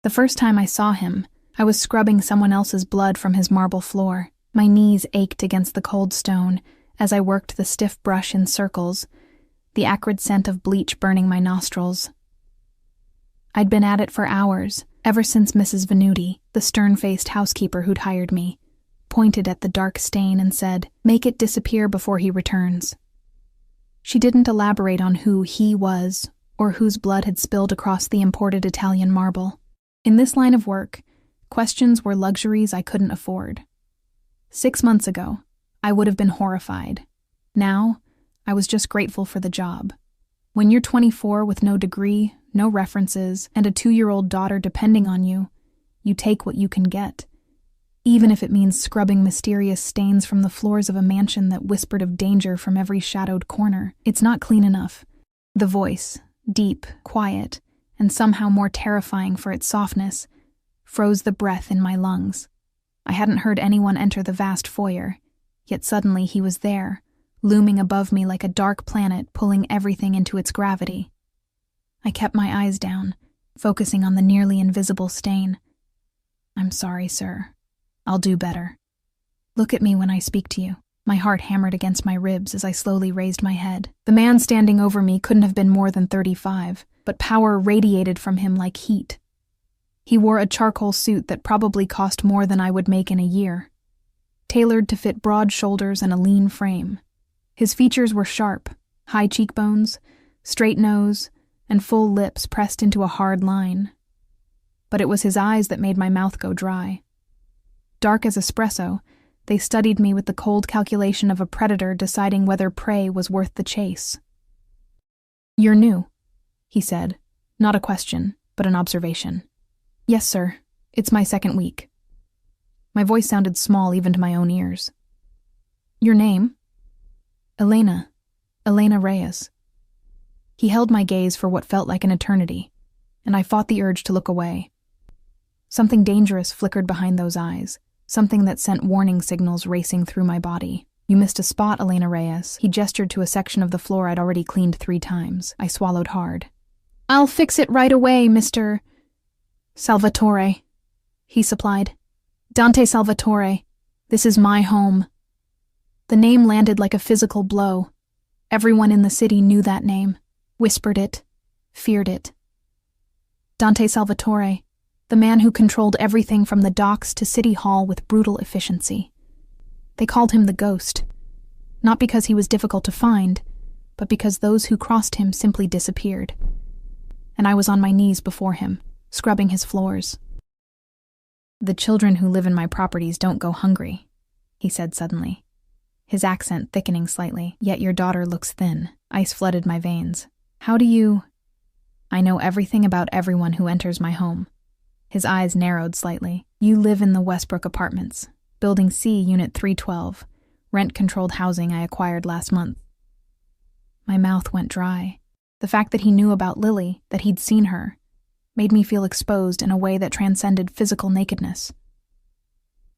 The first time I saw him, I was scrubbing someone else's blood from his marble floor. My knees ached against the cold stone as I worked the stiff brush in circles, the acrid scent of bleach burning my nostrils. I'd been at it for hours, ever since Mrs. Venuti, the stern-faced housekeeper who'd hired me, pointed at the dark stain and said, "Make it disappear before he returns." She didn't elaborate on who he was or whose blood had spilled across the imported Italian marble. In this line of work, questions were luxuries I couldn't afford. 6 months ago, I would have been horrified. Now, I was just grateful for the job. When you're 24 with no degree, no references, and a 2-year-old daughter depending on you, you take what you can get, even if it means scrubbing mysterious stains from the floors of a mansion that whispered of danger from every shadowed corner. It's not clean enough. The voice, deep, quiet, and somehow more terrifying for its softness, froze the breath in my lungs. I hadn't heard anyone enter the vast foyer, yet suddenly he was there, looming above me like a dark planet pulling everything into its gravity. I kept my eyes down, focusing on the nearly invisible stain. "I'm sorry, sir. I'll do better. Look at me when I speak to you." My heart hammered against my ribs as I slowly raised my head. The man standing over me couldn't have been more than 35, but power radiated from him like heat. He wore a charcoal suit that probably cost more than I would make in a year, tailored to fit broad shoulders and a lean frame. His features were sharp, high cheekbones, straight nose, and full lips pressed into a hard line. But it was his eyes that made my mouth go dry. Dark as espresso, they studied me with the cold calculation of a predator deciding whether prey was worth the chase. "You're new," he said, not a question, but an observation. "Yes, sir. It's my 2nd week." My voice sounded small even to my own ears. "Your name?" "Elena Reyes." He held my gaze for what felt like an eternity, and I fought the urge to look away. Something dangerous flickered behind those eyes, something that sent warning signals racing through my body. "You missed a spot, Elena Reyes." He gestured to a section of the floor I'd already cleaned 3 times. I swallowed hard. "I'll fix it right away, Mr. Salvatore," he supplied. "Dante Salvatore. This is my home." The name landed like a physical blow. Everyone in the city knew that name, whispered it, feared it. Dante Salvatore, the man who controlled everything from the docks to City Hall with brutal efficiency. They called him the Ghost, not because he was difficult to find, but because those who crossed him simply disappeared. And I was on my knees before him, scrubbing his floors. "The children who live in my properties don't go hungry," he said suddenly, his accent thickening slightly. "Yet your daughter looks thin." Ice flooded my veins. "How do you—" "I know everything about everyone who enters my home." His eyes narrowed slightly. "You live in the Westbrook Apartments, Building C, Unit 312, rent-controlled housing I acquired last month." My mouth went dry. The fact that he knew about Lily, that he'd seen her, made me feel exposed in a way that transcended physical nakedness.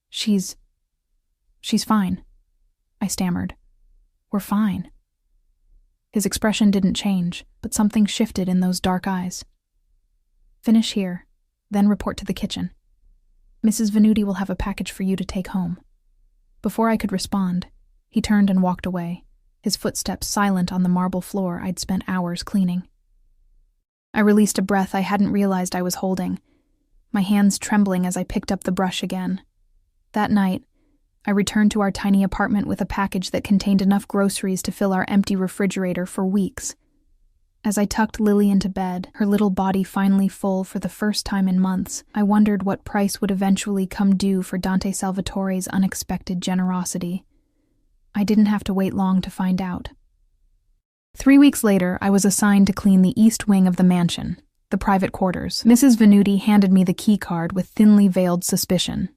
She's fine," I stammered. "We're fine." His expression didn't change, but something shifted in those dark eyes. "Finish here, then report to the kitchen. Mrs. Venuti will have a package for you to take home." Before I could respond, he turned and walked away, his footsteps silent on the marble floor I'd spent hours cleaning. I released a breath I hadn't realized I was holding, my hands trembling as I picked up the brush again. That night, I returned to our tiny apartment with a package that contained enough groceries to fill our empty refrigerator for weeks. As I tucked Lily into bed, her little body finally full for the first time in months, I wondered what price would eventually come due for Dante Salvatore's unexpected generosity. I didn't have to wait long to find out. 3 weeks later, I was assigned to clean the east wing of the mansion, the private quarters. Mrs. Venuti handed me the key card with thinly veiled suspicion.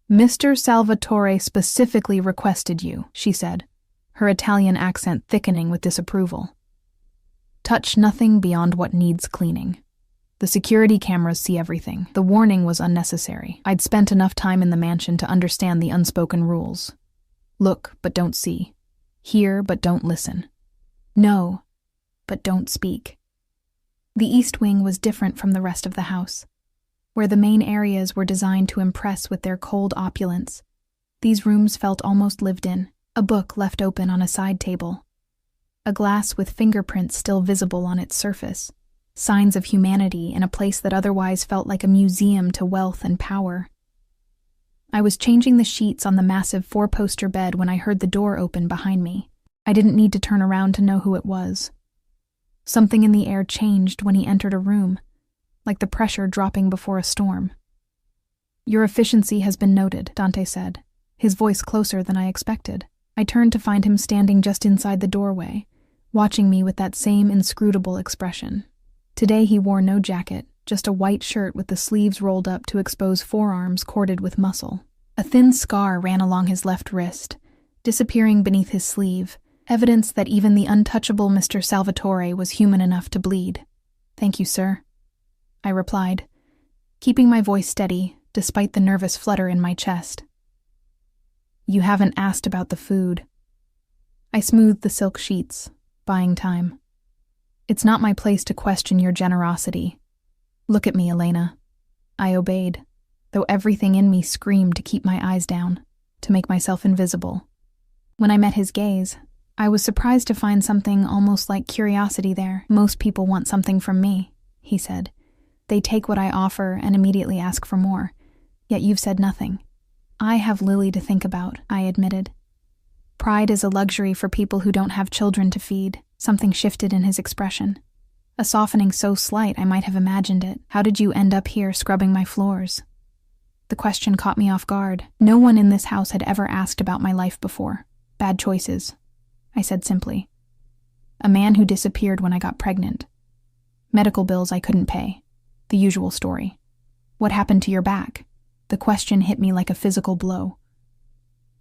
"Mr. Salvatore specifically requested you," she said, her Italian accent thickening with disapproval. "Touch nothing beyond what needs cleaning. The security cameras see everything." The warning was unnecessary. I'd spent enough time in the mansion to understand the unspoken rules. Look, but don't see. Hear, but don't listen. Know, but don't speak. The east wing was different from the rest of the house. where the main areas were designed to impress with their cold opulence. These rooms felt almost lived in, a book left open on a side table, a glass with fingerprints still visible on its surface, signs of humanity in a place that otherwise felt like a museum to wealth and power. I was changing the sheets on the massive four-poster bed when I heard the door open behind me. I didn't need to turn around to know who it was. Something in the air changed when he entered a room, like the pressure dropping before a storm. "Your efficiency has been noted," Dante said, his voice closer than I expected. I turned to find him standing just inside the doorway, watching me with that same inscrutable expression. Today he wore no jacket, just a white shirt with the sleeves rolled up to expose forearms corded with muscle. A thin scar ran along his left wrist, disappearing beneath his sleeve, evidence that even the untouchable Mr. Salvatore was human enough to bleed. "Thank you, sir," I replied, keeping my voice steady despite the nervous flutter in my chest. "You haven't asked about the food." I smoothed the silk sheets, buying time. "It's not my place to question your generosity. Look at me, Elena." I obeyed, though everything in me screamed to keep my eyes down, to make myself invisible. When I met his gaze, I was surprised to find something almost like curiosity there. "Most people want something from me," he said. "They take what I offer and immediately ask for more. Yet you've said nothing." "I have Lily to think about," I admitted. "Pride is a luxury for people who don't have children to feed." Something shifted in his expression. A softening so slight I might have imagined it. "How did you end up here scrubbing my floors?" The question caught me off guard. No one in this house had ever asked about my life before. "Bad choices," I said simply. "A man who disappeared when I got pregnant. Medical bills I couldn't pay. The usual story." "What happened to your back?" The question hit me like a physical blow.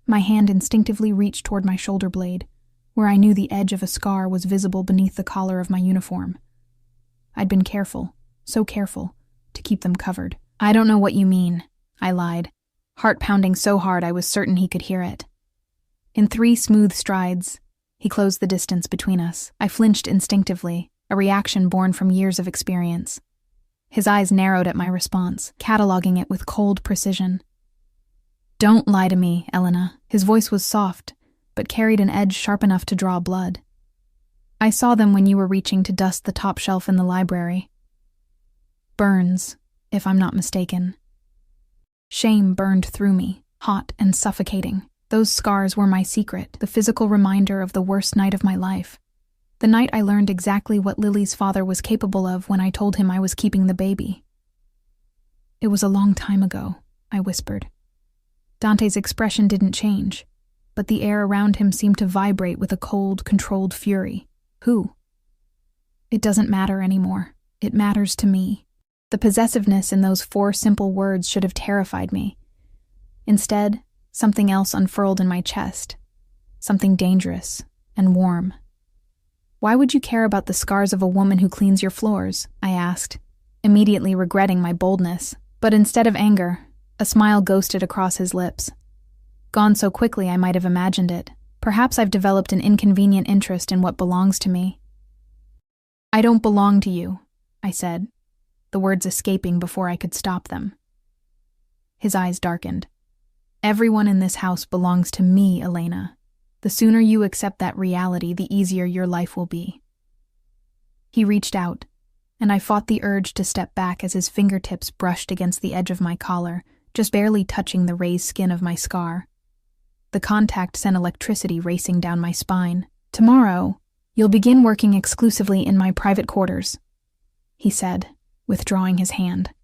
My hand instinctively reached toward my shoulder blade, where I knew the edge of a scar was visible beneath the collar of my uniform. I'd been careful, so careful, to keep them covered. "I don't know what you mean," I lied, heart pounding so hard I was certain he could hear it. In 3 smooth strides, he closed the distance between us. I flinched instinctively, a reaction born from years of experience. His eyes narrowed at my response, cataloging it with cold precision. "Don't lie to me, Elena." His voice was soft, but carried an edge sharp enough to draw blood. "I saw them when you were reaching to dust the top shelf in the library. Burns, if I'm not mistaken." Shame burned through me, hot and suffocating. Those scars were my secret, the physical reminder of the worst night of my life. The night I learned exactly what Lily's father was capable of when I told him I was keeping the baby. "It was a long time ago," I whispered. Dante's expression didn't change, but the air around him seemed to vibrate with a cold, controlled fury. "Who?" "It doesn't matter anymore. It matters to me." The possessiveness in those 4 simple words should have terrified me. Instead, something else unfurled in my chest, something dangerous and warm. "Why would you care about the scars of a woman who cleans your floors?" I asked, immediately regretting my boldness. But instead of anger, a smile ghosted across his lips. Gone so quickly I might have imagined it. Perhaps I've developed an inconvenient interest in what belongs to me. "I don't belong to you," I said, the words escaping before I could stop them. His eyes darkened. "Everyone in this house belongs to me, Elena. The sooner you accept that reality, the easier your life will be." He reached out, and I fought the urge to step back as his fingertips brushed against the edge of my collar, just barely touching the raised skin of my scar. The contact sent electricity racing down my spine. "Tomorrow, you'll begin working exclusively in my private quarters," he said, withdrawing his hand.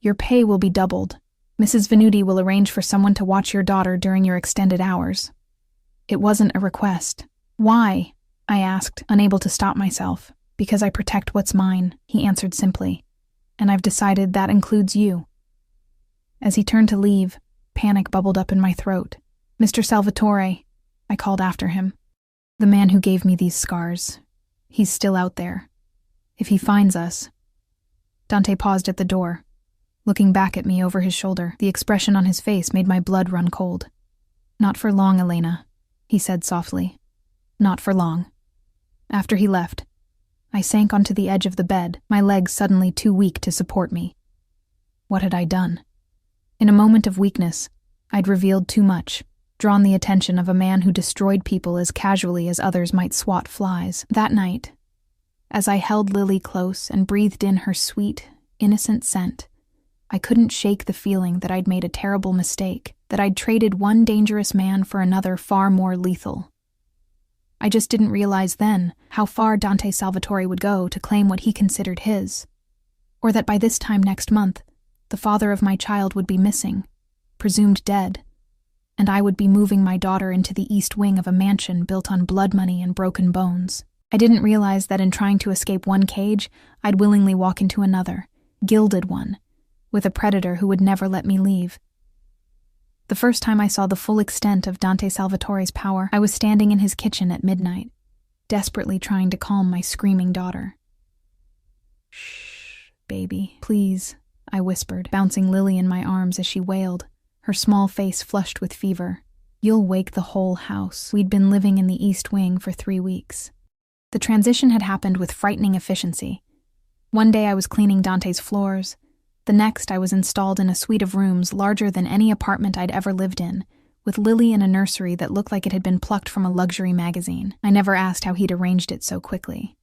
"Your pay will be doubled. Mrs. Venuti will arrange for someone to watch your daughter during your extended hours." It wasn't a request. "Why?" I asked, unable to stop myself. "Because I protect what's mine," he answered simply. "And I've decided that includes you." As he turned to leave, panic bubbled up in my throat. "Mr. Salvatore," I called after him. "The man who gave me these scars. He's still out there. If he finds us..." Dante paused at the door, looking back at me over his shoulder. The expression on his face made my blood run cold. "Not for long, Elena," he said softly. "Not for long." After he left, I sank onto the edge of the bed, my legs suddenly too weak to support me. What had I done? In a moment of weakness, I'd revealed too much, drawn the attention of a man who destroyed people as casually as others might swat flies. That night, as I held Lily close and breathed in her sweet, innocent scent, I couldn't shake the feeling that I'd made a terrible mistake, that I'd traded one dangerous man for another far more lethal. I just didn't realize then how far Dante Salvatore would go to claim what he considered his, or that by this time next month, the father of my child would be missing, presumed dead, and I would be moving my daughter into the east wing of a mansion built on blood money and broken bones. I didn't realize that in trying to escape one cage, I'd willingly walk into another, gilded one, with a predator who would never let me leave. The first time I saw the full extent of Dante Salvatore's power, I was standing in his kitchen at midnight, desperately trying to calm my screaming daughter. "Shh, baby, please," I whispered, bouncing Lily in my arms as she wailed, her small face flushed with fever. "You'll wake the whole house." We'd been living in the East Wing for 3 weeks. The transition had happened with frightening efficiency. One day I was cleaning Dante's floors. The next I was installed in a suite of rooms larger than any apartment I'd ever lived in, with Lily in a nursery that looked like it had been plucked from a luxury magazine. I never asked how he'd arranged it so quickly.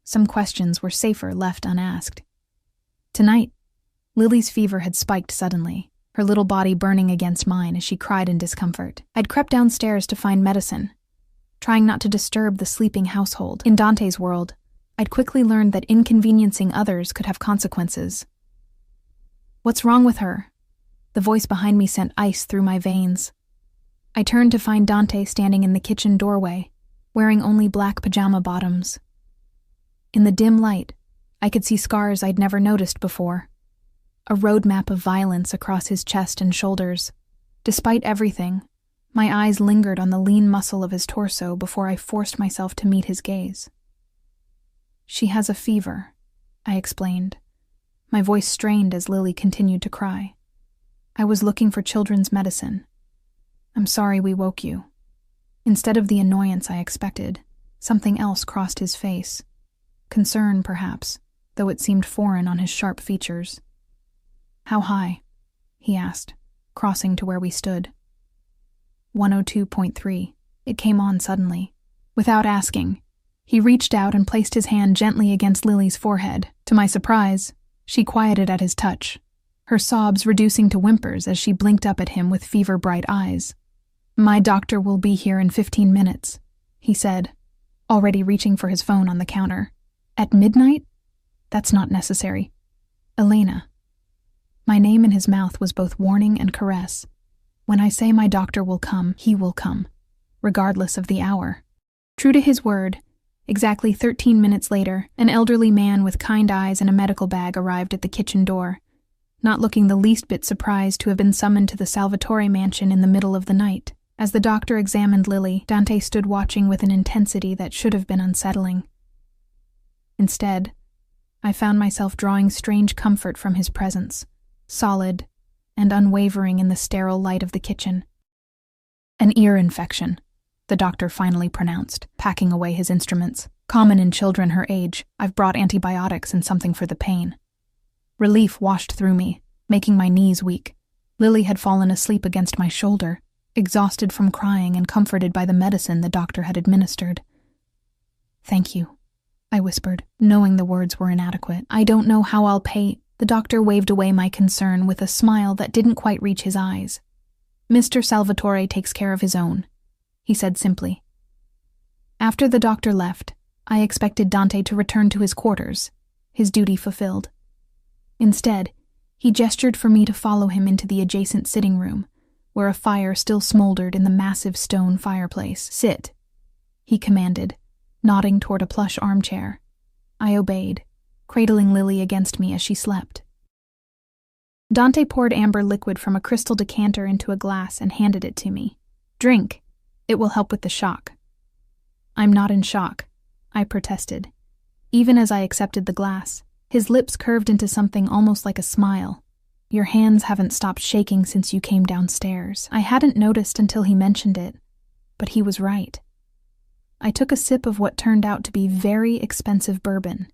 Some questions were safer left unasked. Tonight, Lily's fever had spiked suddenly, her little body burning against mine as she cried in discomfort. I'd crept downstairs to find medicine, trying not to disturb the sleeping household. In Dante's world, I'd quickly learned that inconveniencing others could have consequences. "What's wrong with her?" The voice behind me sent ice through my veins. I turned to find Dante standing in the kitchen doorway, wearing only black pajama bottoms. In the dim light, I could see scars I'd never noticed before. A roadmap of violence across his chest and shoulders. Despite everything, my eyes lingered on the lean muscle of his torso before I forced myself to meet his gaze. "She has a fever," I explained, my voice strained as Lily continued to cry. "I was looking for children's medicine. I'm sorry we woke you." Instead of the annoyance I expected, something else crossed his face. Concern, perhaps, though it seemed foreign on his sharp features. "How high?" he asked, crossing to where we stood. 102.3. It came on suddenly. Without asking, he reached out and placed his hand gently against Lily's forehead. To my surprise, she quieted at his touch, her sobs reducing to whimpers as she blinked up at him with fever-bright eyes. "My doctor will be here in 15 minutes, he said, already reaching for his phone on the counter. "At midnight? That's not necessary. Elena." My name in his mouth was both warning and caress. When I say my doctor will come, he will come, regardless of the hour. True to his word, exactly 13 minutes later, an elderly man with kind eyes and a medical bag arrived at the kitchen door, not looking the least bit surprised to have been summoned to the Salvatore mansion in the middle of the night. As the doctor examined Lily, Dante stood watching with an intensity that should have been unsettling. Instead, I found myself drawing strange comfort from his presence, solid and unwavering in the sterile light of the kitchen. "An ear infection," the doctor finally pronounced, packing away his instruments. "Common in children her age. I've brought antibiotics and something for the pain." Relief washed through me, making my knees weak. Lily had fallen asleep against my shoulder, exhausted from crying and comforted by the medicine the doctor had administered. "Thank you," I whispered, knowing the words were inadequate. "I don't know how I'll pay." The doctor waved away my concern with a smile that didn't quite reach his eyes. "Mr. Salvatore takes care of his own," he said simply. After the doctor left, I expected Dante to return to his quarters, his duty fulfilled. Instead, he gestured for me to follow him into the adjacent sitting room, where a fire still smoldered in the massive stone fireplace. "Sit," he commanded, nodding toward a plush armchair. I obeyed, cradling Lily against me as she slept. Dante poured amber liquid from a crystal decanter into a glass and handed it to me. "Drink. It will help with the shock." "I'm not in shock," I protested. Even as I accepted the glass, his lips curved into something almost like a smile. "Your hands haven't stopped shaking since you came downstairs." I hadn't noticed until he mentioned it, but he was right. I took a sip of what turned out to be very expensive bourbon,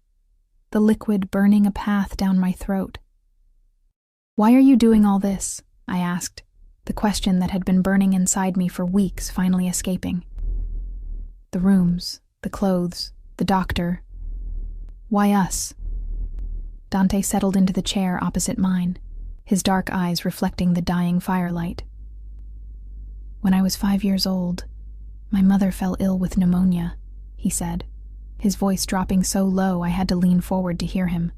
the liquid burning a path down my throat. "Why are you doing all this?" I asked, the question that had been burning inside me for weeks finally escaping. The rooms, the clothes, the doctor. Why us? Dante settled into the chair opposite mine, his dark eyes reflecting the dying firelight. "When I was 5 years old, my mother fell ill with pneumonia," he said, his voice dropping so low I had to lean forward to hear him.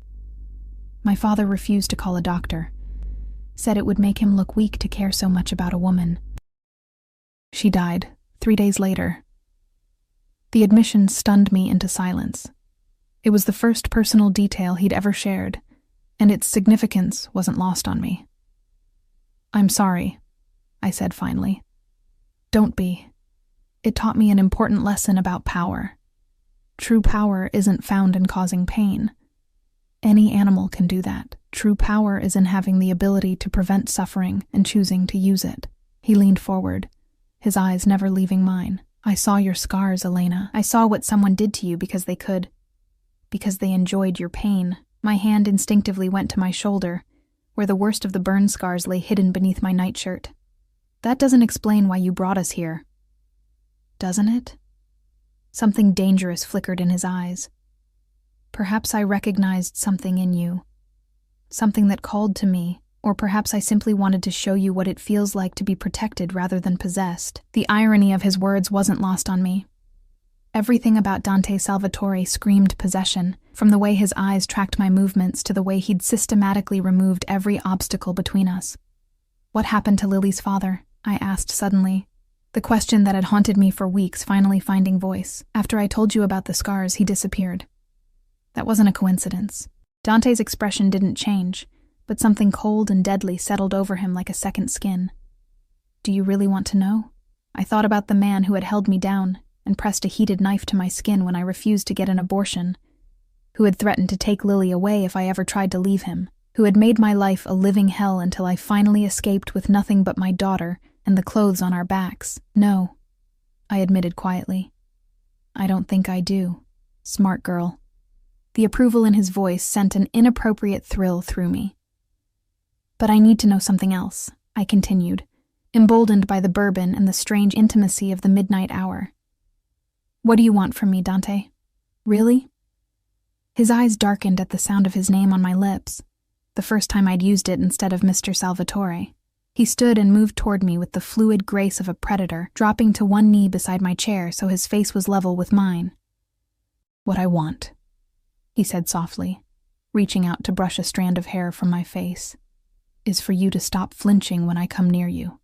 "My father refused to call a doctor, said it would make him look weak to care so much about a woman. She died 3 days later." The admission stunned me into silence. It was the first personal detail he'd ever shared, and its significance wasn't lost on me. "I'm sorry," I said finally. "Don't be. It taught me an important lesson about power. True power isn't found in causing pain. Any animal can do that. True power is in having the ability to prevent suffering and choosing to use it." He leaned forward, his eyes never leaving mine. "I saw your scars, Elena. I saw what someone did to you because they could. Because they enjoyed your pain." My hand instinctively went to my shoulder, where the worst of the burn scars lay hidden beneath my nightshirt. "That doesn't explain why you brought us here." "Doesn't it?" Something dangerous flickered in his eyes. "Perhaps I recognized something in you. Something that called to me, or perhaps I simply wanted to show you what it feels like to be protected rather than possessed." The irony of his words wasn't lost on me. Everything about Dante Salvatore screamed possession, from the way his eyes tracked my movements to the way he'd systematically removed every obstacle between us. "What happened to Lily's father?" I asked suddenly, the question that had haunted me for weeks finally finding voice. "After I told you about the scars, he disappeared." That wasn't a coincidence. Dante's expression didn't change, but something cold and deadly settled over him like a second skin. "Do you really want to know?" I thought about the man who had held me down and pressed a heated knife to my skin when I refused to get an abortion, who had threatened to take Lily away if I ever tried to leave him, who had made my life a living hell until I finally escaped with nothing but my daughter and the clothes on our backs. "No," I admitted quietly. "I don't think I do. Smart girl." The approval in his voice sent an inappropriate thrill through me. "But I need to know something else," I continued, emboldened by the bourbon and the strange intimacy of the midnight hour. "What do you want from me, Dante? Really?" His eyes darkened at the sound of his name on my lips, the first time I'd used it instead of Mr. Salvatore. He stood and moved toward me with the fluid grace of a predator, dropping to one knee beside my chair so his face was level with mine. "What I want," he said softly, reaching out to brush a strand of hair from my face, "is for you to stop flinching when I come near you.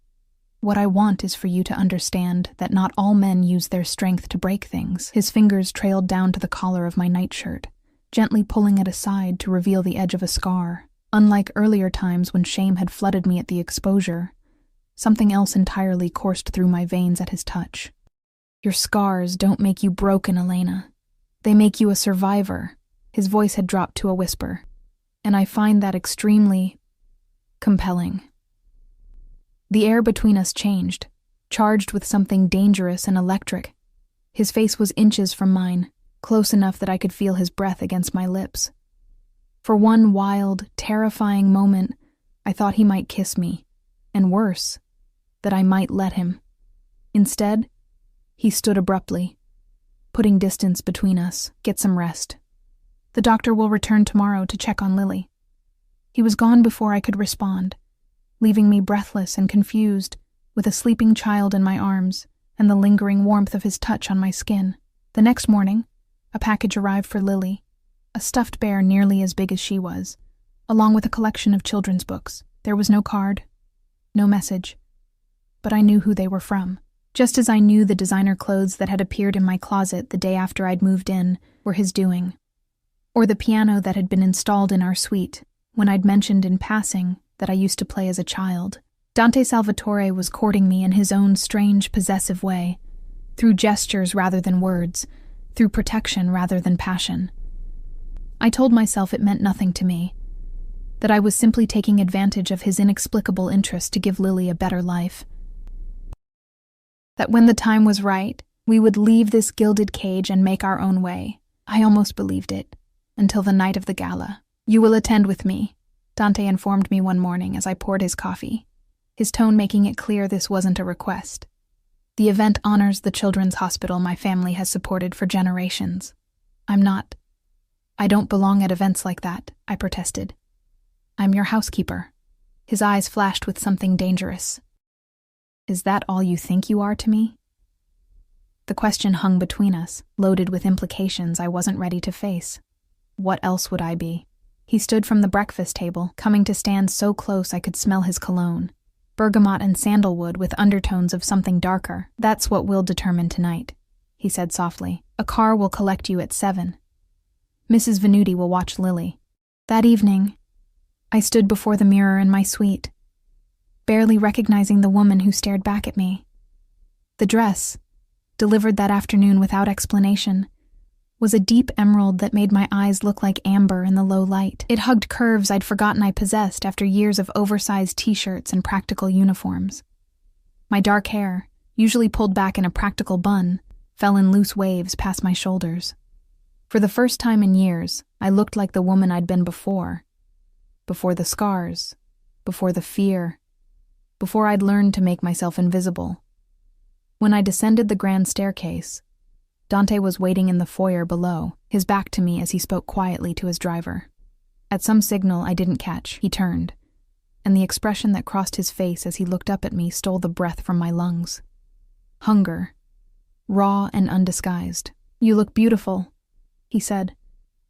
What I want is for you to understand that not all men use their strength to break things." His fingers trailed down to the collar of my nightshirt, gently pulling it aside to reveal the edge of a scar. Unlike earlier times when shame had flooded me at the exposure, something else entirely coursed through my veins at his touch. "Your scars don't make you broken, Elena. They make you a survivor." His voice had dropped to a whisper, and I find that extremely compelling. The air between us changed, charged with something dangerous and electric. His face was inches from mine, close enough that I could feel his breath against my lips. For one wild, terrifying moment, I thought he might kiss me, and worse, that I might let him. Instead, he stood abruptly, putting distance between us. "Get some rest. The doctor will return tomorrow to check on Lily." He was gone before I could respond, leaving me breathless and confused, with a sleeping child in my arms and the lingering warmth of his touch on my skin. The next morning, a package arrived for Lily, a stuffed bear nearly as big as she was, along with a collection of children's books. There was no card, no message, but I knew who they were from. Just as I knew the designer clothes that had appeared in my closet the day after I'd moved in were his doing, or the piano that had been installed in our suite when I'd mentioned in passing that I used to play as a child. Dante Salvatore was courting me in his own strange, possessive way, through gestures rather than words, through protection rather than passion. I told myself it meant nothing to me, that I was simply taking advantage of his inexplicable interest to give Lily a better life. That when the time was right, we would leave this gilded cage and make our own way. I almost believed it, until the night of the gala. "You will attend with me," Dante informed me one morning as I poured his coffee, his tone making it clear this wasn't a request. The event honors the children's hospital my family has supported for generations. I don't belong at events like that, I protested. I'm your housekeeper. His eyes flashed with something dangerous. Is that all you think you are to me? The question hung between us, loaded with implications I wasn't ready to face. What else would I be? He stood from the breakfast table, coming to stand so close I could smell his cologne. Bergamot and sandalwood with undertones of something darker. That's what we'll determine tonight, he said softly. A car will collect you at 7. Mrs. Venuti will watch Lily. That evening, I stood before the mirror in my suite, barely recognizing the woman who stared back at me. The dress, delivered that afternoon without explanation, was a deep emerald that made my eyes look like amber in the low light. It hugged curves I'd forgotten I possessed after years of oversized t-shirts and practical uniforms. My dark hair, usually pulled back in a practical bun, fell in loose waves past my shoulders. For the first time in years, I looked like the woman I'd been before. Before the scars, before the fear, before I'd learned to make myself invisible. When I descended the grand staircase, Dante was waiting in the foyer below, his back to me as he spoke quietly to his driver. At some signal I didn't catch, he turned, and the expression that crossed his face as he looked up at me stole the breath from my lungs. Hunger, raw and undisguised. You look beautiful, he said,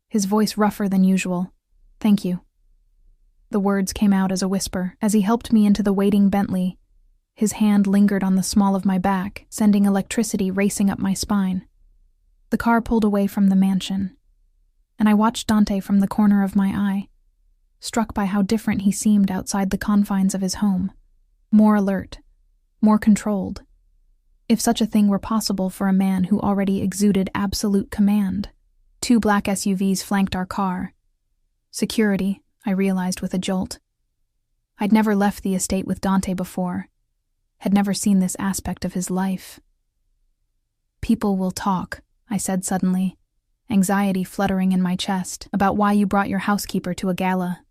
his voice rougher than usual. Thank you. The words came out as a whisper as he helped me into the waiting Bentley. His hand lingered on the small of my back, sending electricity racing up my spine. The car pulled away from the mansion, and I watched Dante from the corner of my eye, struck by how different he seemed outside the confines of his home. More alert, more controlled. If such a thing were possible for a man who already exuded absolute command. 2 black SUVs flanked our car. Security, I realized with a jolt. I'd never left the estate with Dante before, had never seen this aspect of his life. People will talk, I said suddenly, anxiety fluttering in my chest, about why you brought your housekeeper to a gala.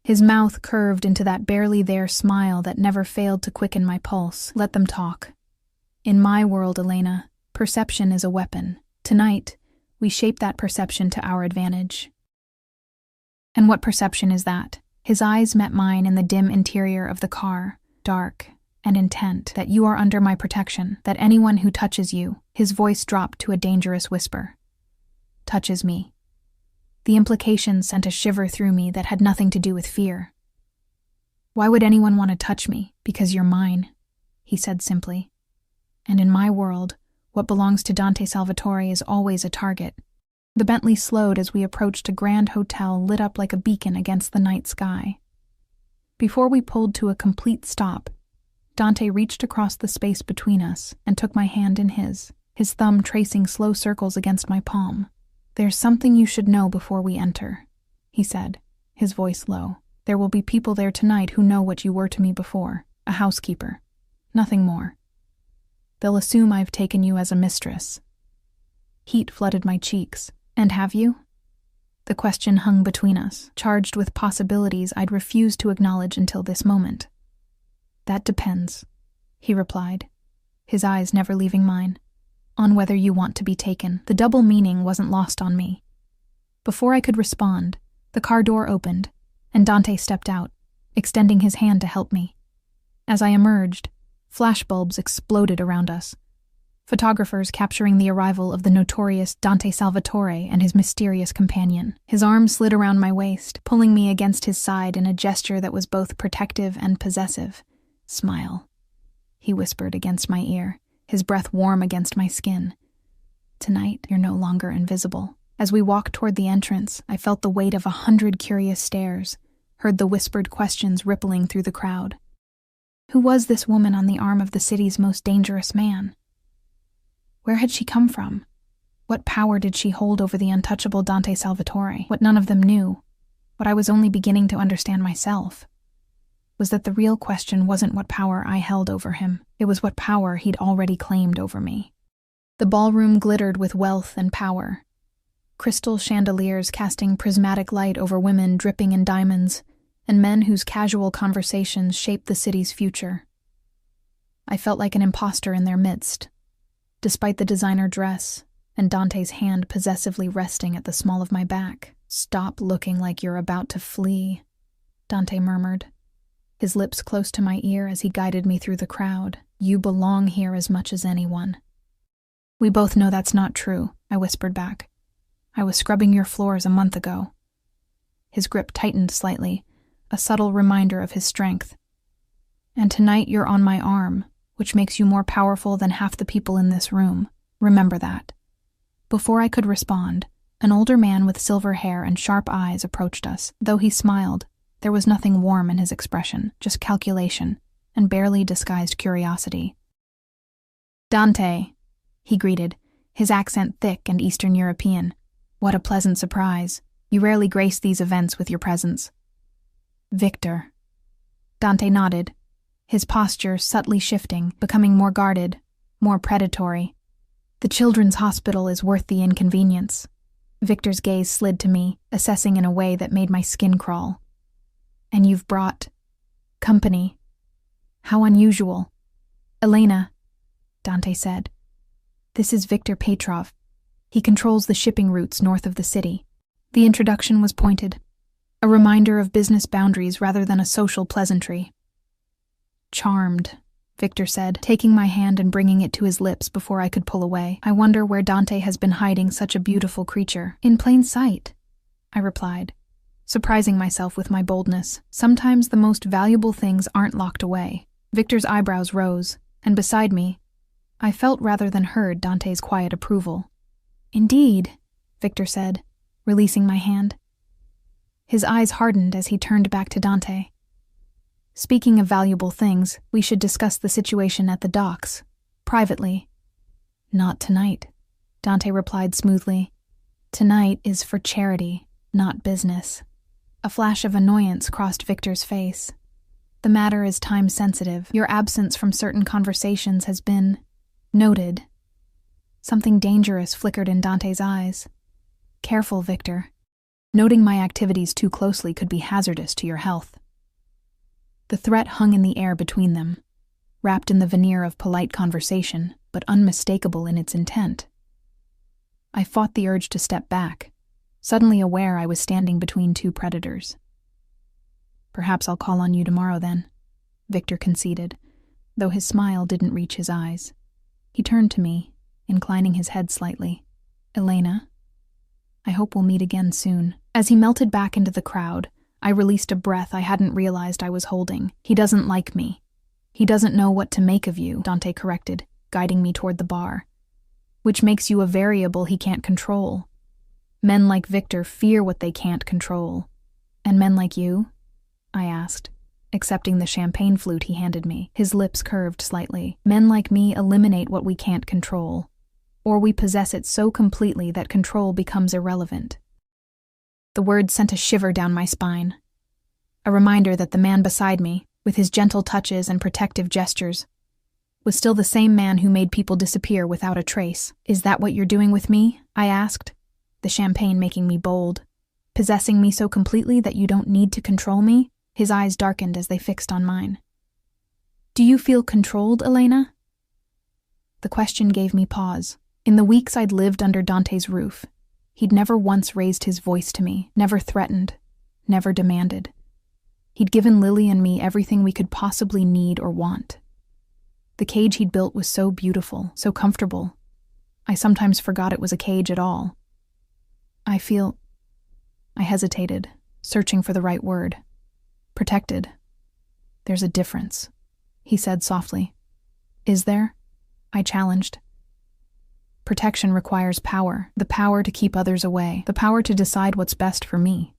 His mouth curved into that barely there smile that never failed to quicken my pulse. Let them talk. In my world, Elena, perception is a weapon. Tonight, we shape that perception to our advantage. And what perception is that? His eyes met mine in the dim interior of the car, dark and intent. That you are under my protection, that anyone who touches you, his voice dropped to a dangerous whisper, touches me. The implication sent a shiver through me that had nothing to do with fear. Why would anyone want to touch me? Because you're mine, he said simply. And in my world, what belongs to Dante Salvatore is always a target. The Bentley slowed as we approached a grand hotel lit up like a beacon against the night sky. Before we pulled to a complete stop, Dante reached across the space between us and took my hand in his thumb tracing slow circles against my palm. There's something you should know before we enter, he said, his voice low. There will be people there tonight who know what you were to me before, a housekeeper. Nothing more. They'll assume I've taken you as a mistress. Heat flooded my cheeks. And have you? The question hung between us, charged with possibilities I'd refused to acknowledge until this moment. That depends, he replied, his eyes never leaving mine. On whether you want to be taken. The double meaning wasn't lost on me. Before I could respond, the car door opened, and Dante stepped out, extending his hand to help me. As I emerged, flashbulbs exploded around us. Photographers capturing the arrival of the notorious Dante Salvatore and his mysterious companion. His arm slid around my waist, pulling me against his side in a gesture that was both protective and possessive. Smile, he whispered against my ear, his breath warm against my skin. Tonight, you're no longer invisible. As we walked toward the entrance, I felt the weight of 100 curious stares, heard the whispered questions rippling through the crowd. Who was this woman on the arm of the city's most dangerous man? Where had she come from? What power did she hold over the untouchable Dante Salvatore? What none of them knew, what I was only beginning to understand myself, was that the real question wasn't what power I held over him. It was what power he'd already claimed over me. The ballroom glittered with wealth and power. Crystal chandeliers casting prismatic light over women dripping in diamonds, and men whose casual conversations shaped the city's future. I felt like an imposter in their midst, despite the designer dress and Dante's hand possessively resting at the small of my back. "Stop looking like you're about to flee," Dante murmured, his lips close to my ear as he guided me through the crowd. "You belong here as much as anyone." "We both know that's not true," I whispered back. "I was scrubbing your floors a month ago." His grip tightened slightly, a subtle reminder of his strength. "And tonight you're on my arm, which makes you more powerful than half the people in this room. Remember that." Before I could respond, an older man with silver hair and sharp eyes approached us. Though he smiled, there was nothing warm in his expression, just calculation and barely disguised curiosity. "Dante," he greeted, his accent thick and Eastern European. "What a pleasant surprise. You rarely grace these events with your presence." "Victor." Dante nodded, his posture subtly shifting, becoming more guarded, more predatory. "The children's hospital is worth the inconvenience." Victor's gaze slid to me, assessing in a way that made my skin crawl. "And you've brought company. How unusual." "Elena," Dante said. "This is Victor Petrov. He controls the shipping routes north of the city." The introduction was pointed, a reminder of business boundaries rather than a social pleasantry. "Charmed," Victor said, taking my hand and bringing it to his lips before I could pull away. "I wonder where Dante has been hiding such a beautiful creature." "In plain sight," I replied, surprising myself with my boldness. Sometimes the most valuable things aren't locked away. Victor's eyebrows rose, and beside me, I felt rather than heard Dante's quiet approval. "Indeed," Victor said, releasing my hand. His eyes hardened as he turned back to Dante. "Speaking of valuable things, we should discuss the situation at the docks, privately." "Not tonight," Dante replied smoothly. "Tonight is for charity, not business." A flash of annoyance crossed Victor's face. "The matter is time-sensitive. Your absence from certain conversations has been noted." Something dangerous flickered in Dante's eyes. "Careful, Victor. Noting my activities too closely could be hazardous to your health." The threat hung in the air between them, wrapped in the veneer of polite conversation, but unmistakable in its intent. I fought the urge to step back, suddenly aware I was standing between two predators. "Perhaps I'll call on you tomorrow then," Victor conceded, though his smile didn't reach his eyes. He turned to me, inclining his head slightly. "Elena, I hope we'll meet again soon." As he melted back into the crowd, I released a breath I hadn't realized I was holding. "He doesn't like me. He doesn't know what to make of you," Dante corrected, guiding me toward the bar. "Which makes you a variable he can't control. Men like Victor fear what they can't control." "And men like you?" I asked, accepting the champagne flute he handed me. His lips curved slightly. "Men like me eliminate what we can't control, or we possess it so completely that control becomes irrelevant." The word sent a shiver down my spine, a reminder that the man beside me, with his gentle touches and protective gestures, was still the same man who made people disappear without a trace. "Is that what you're doing with me?" I asked, the champagne making me bold. "Possessing me so completely that you don't need to control me?" His eyes darkened as they fixed on mine. "Do you feel controlled, Elena?" The question gave me pause. In the weeks I'd lived under Dante's roof, he'd never once raised his voice to me, never threatened, never demanded. He'd given Lily and me everything we could possibly need or want. The cage he'd built was so beautiful, so comfortable. I sometimes forgot it was a cage at all. I hesitated, searching for the right word. "Protected. There's a difference," he said softly. "Is there?" I challenged. "Protection requires power, the power to keep others away, the power to decide what's best for me.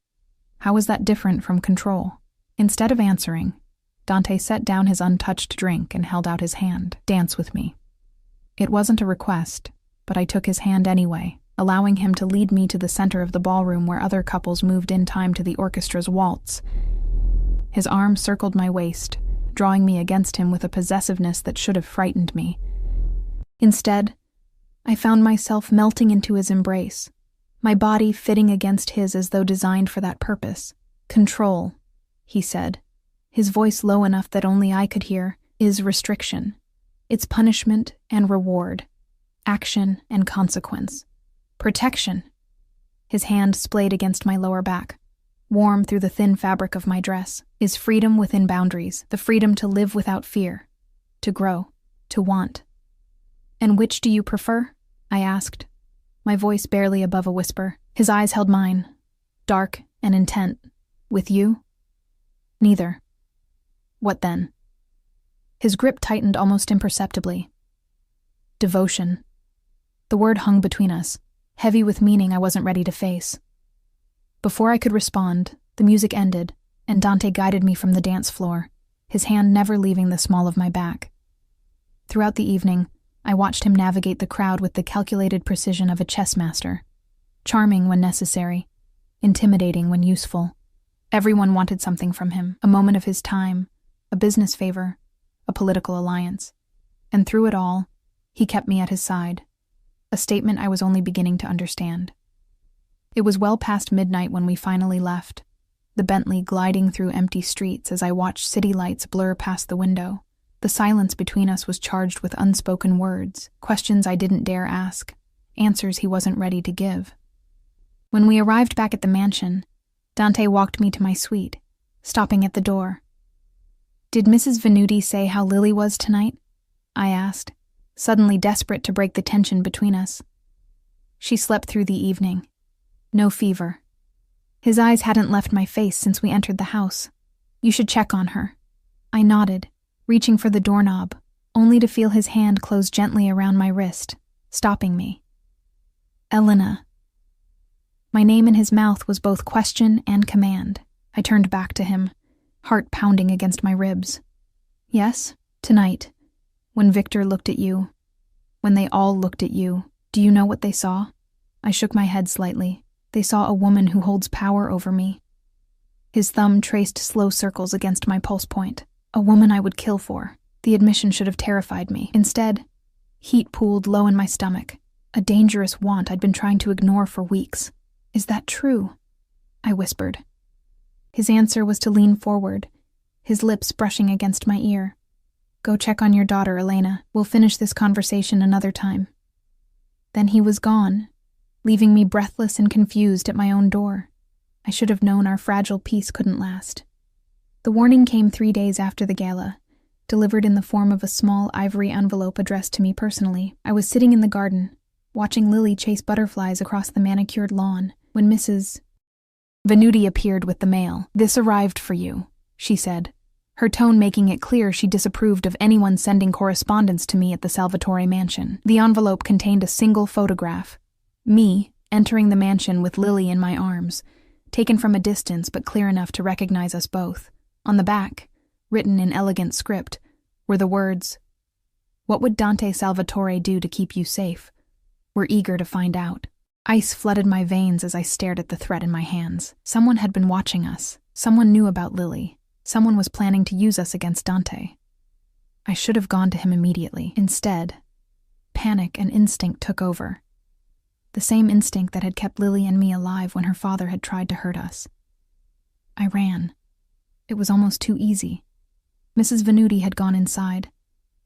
How is that different from control?" Instead of answering, Dante set down his untouched drink and held out his hand. "Dance with me." It wasn't a request, but I took his hand anyway, allowing him to lead me to the center of the ballroom where other couples moved in time to the orchestra's waltz. His arm circled my waist, drawing me against him with a possessiveness that should have frightened me. Instead, I found myself melting into his embrace, my body fitting against his as though designed for that purpose. Control. he said, his voice low enough that only I could hear, is restriction. It's punishment and reward, action and consequence. Protection. His hand splayed against my lower back, warm through the thin fabric of my dress, is freedom within boundaries, the freedom to live without fear, to grow, to want. And which do you prefer? I asked, my voice barely above a whisper. His eyes held mine, dark and intent. With you? Neither. What then? His grip tightened almost imperceptibly. Devotion. The word hung between us, heavy with meaning I wasn't ready to face. Before I could respond, the music ended, and Dante guided me from the dance floor, his hand never leaving the small of my back. Throughout the evening, I watched him navigate the crowd with the calculated precision of a chess master, charming when necessary, intimidating when useful. Everyone wanted something from him, a moment of his time, a business favor, a political alliance. And through it all, he kept me at his side, a statement I was only beginning to understand. It was well past midnight when we finally left, the Bentley gliding through empty streets as I watched city lights blur past the window. The silence between us was charged with unspoken words, questions I didn't dare ask, answers he wasn't ready to give. When we arrived back at the mansion, Dante walked me to my suite, stopping at the door. Did Mrs. Venuti say how Lily was tonight? I asked, suddenly desperate to break the tension between us. She slept through the evening. No fever. His eyes hadn't left my face since we entered the house. You should check on her. I nodded, reaching for the doorknob, only to feel his hand close gently around my wrist, stopping me. Elena. My name in his mouth was both question and command. I turned back to him, heart pounding against my ribs. Yes, tonight, when Victor looked at you, when they all looked at you, do you know what they saw? I shook my head slightly. They saw a woman who holds power over me. His thumb traced slow circles against my pulse point. A woman I would kill for. The admission should have terrified me. Instead, heat pooled low in my stomach, a dangerous want I'd been trying to ignore for weeks. Is that true? I whispered. His answer was to lean forward, his lips brushing against my ear. Go check on your daughter, Elena. We'll finish this conversation another time. Then he was gone, leaving me breathless and confused at my own door. I should have known our fragile peace couldn't last. The warning came 3 days after the gala, delivered in the form of a small ivory envelope addressed to me personally. I was sitting in the garden, watching Lily chase butterflies across the manicured lawn, when Mrs. Venuti appeared with the mail. This arrived for you, she said, her tone making it clear she disapproved of anyone sending correspondence to me at the Salvatore mansion. The envelope contained a single photograph, me entering the mansion with Lily in my arms, taken from a distance but clear enough to recognize us both. On the back, written in elegant script, were the words, "What would Dante Salvatore do to keep you safe? We're eager to find out." Ice flooded my veins as I stared at the threat in my hands. Someone had been watching us. Someone knew about Lily. Someone was planning to use us against Dante. I should have gone to him immediately. Instead, panic and instinct took over. The same instinct that had kept Lily and me alive when her father had tried to hurt us. I ran. It was almost too easy. Mrs. Venuti had gone inside,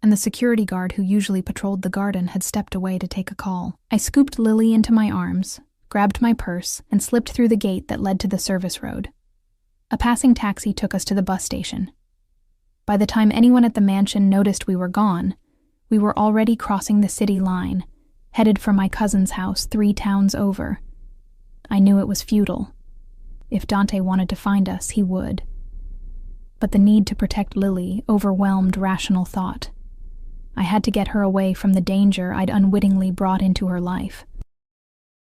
and the security guard who usually patrolled the garden had stepped away to take a call. I scooped Lily into my arms, grabbed my purse, and slipped through the gate that led to the service road. A passing taxi took us to the bus station. By the time anyone at the mansion noticed we were gone, we were already crossing the city line, headed for my cousin's house 3 towns over. I knew it was futile. If Dante wanted to find us, he would. But the need to protect Lily overwhelmed rational thought. I had to get her away from the danger I'd unwittingly brought into her life.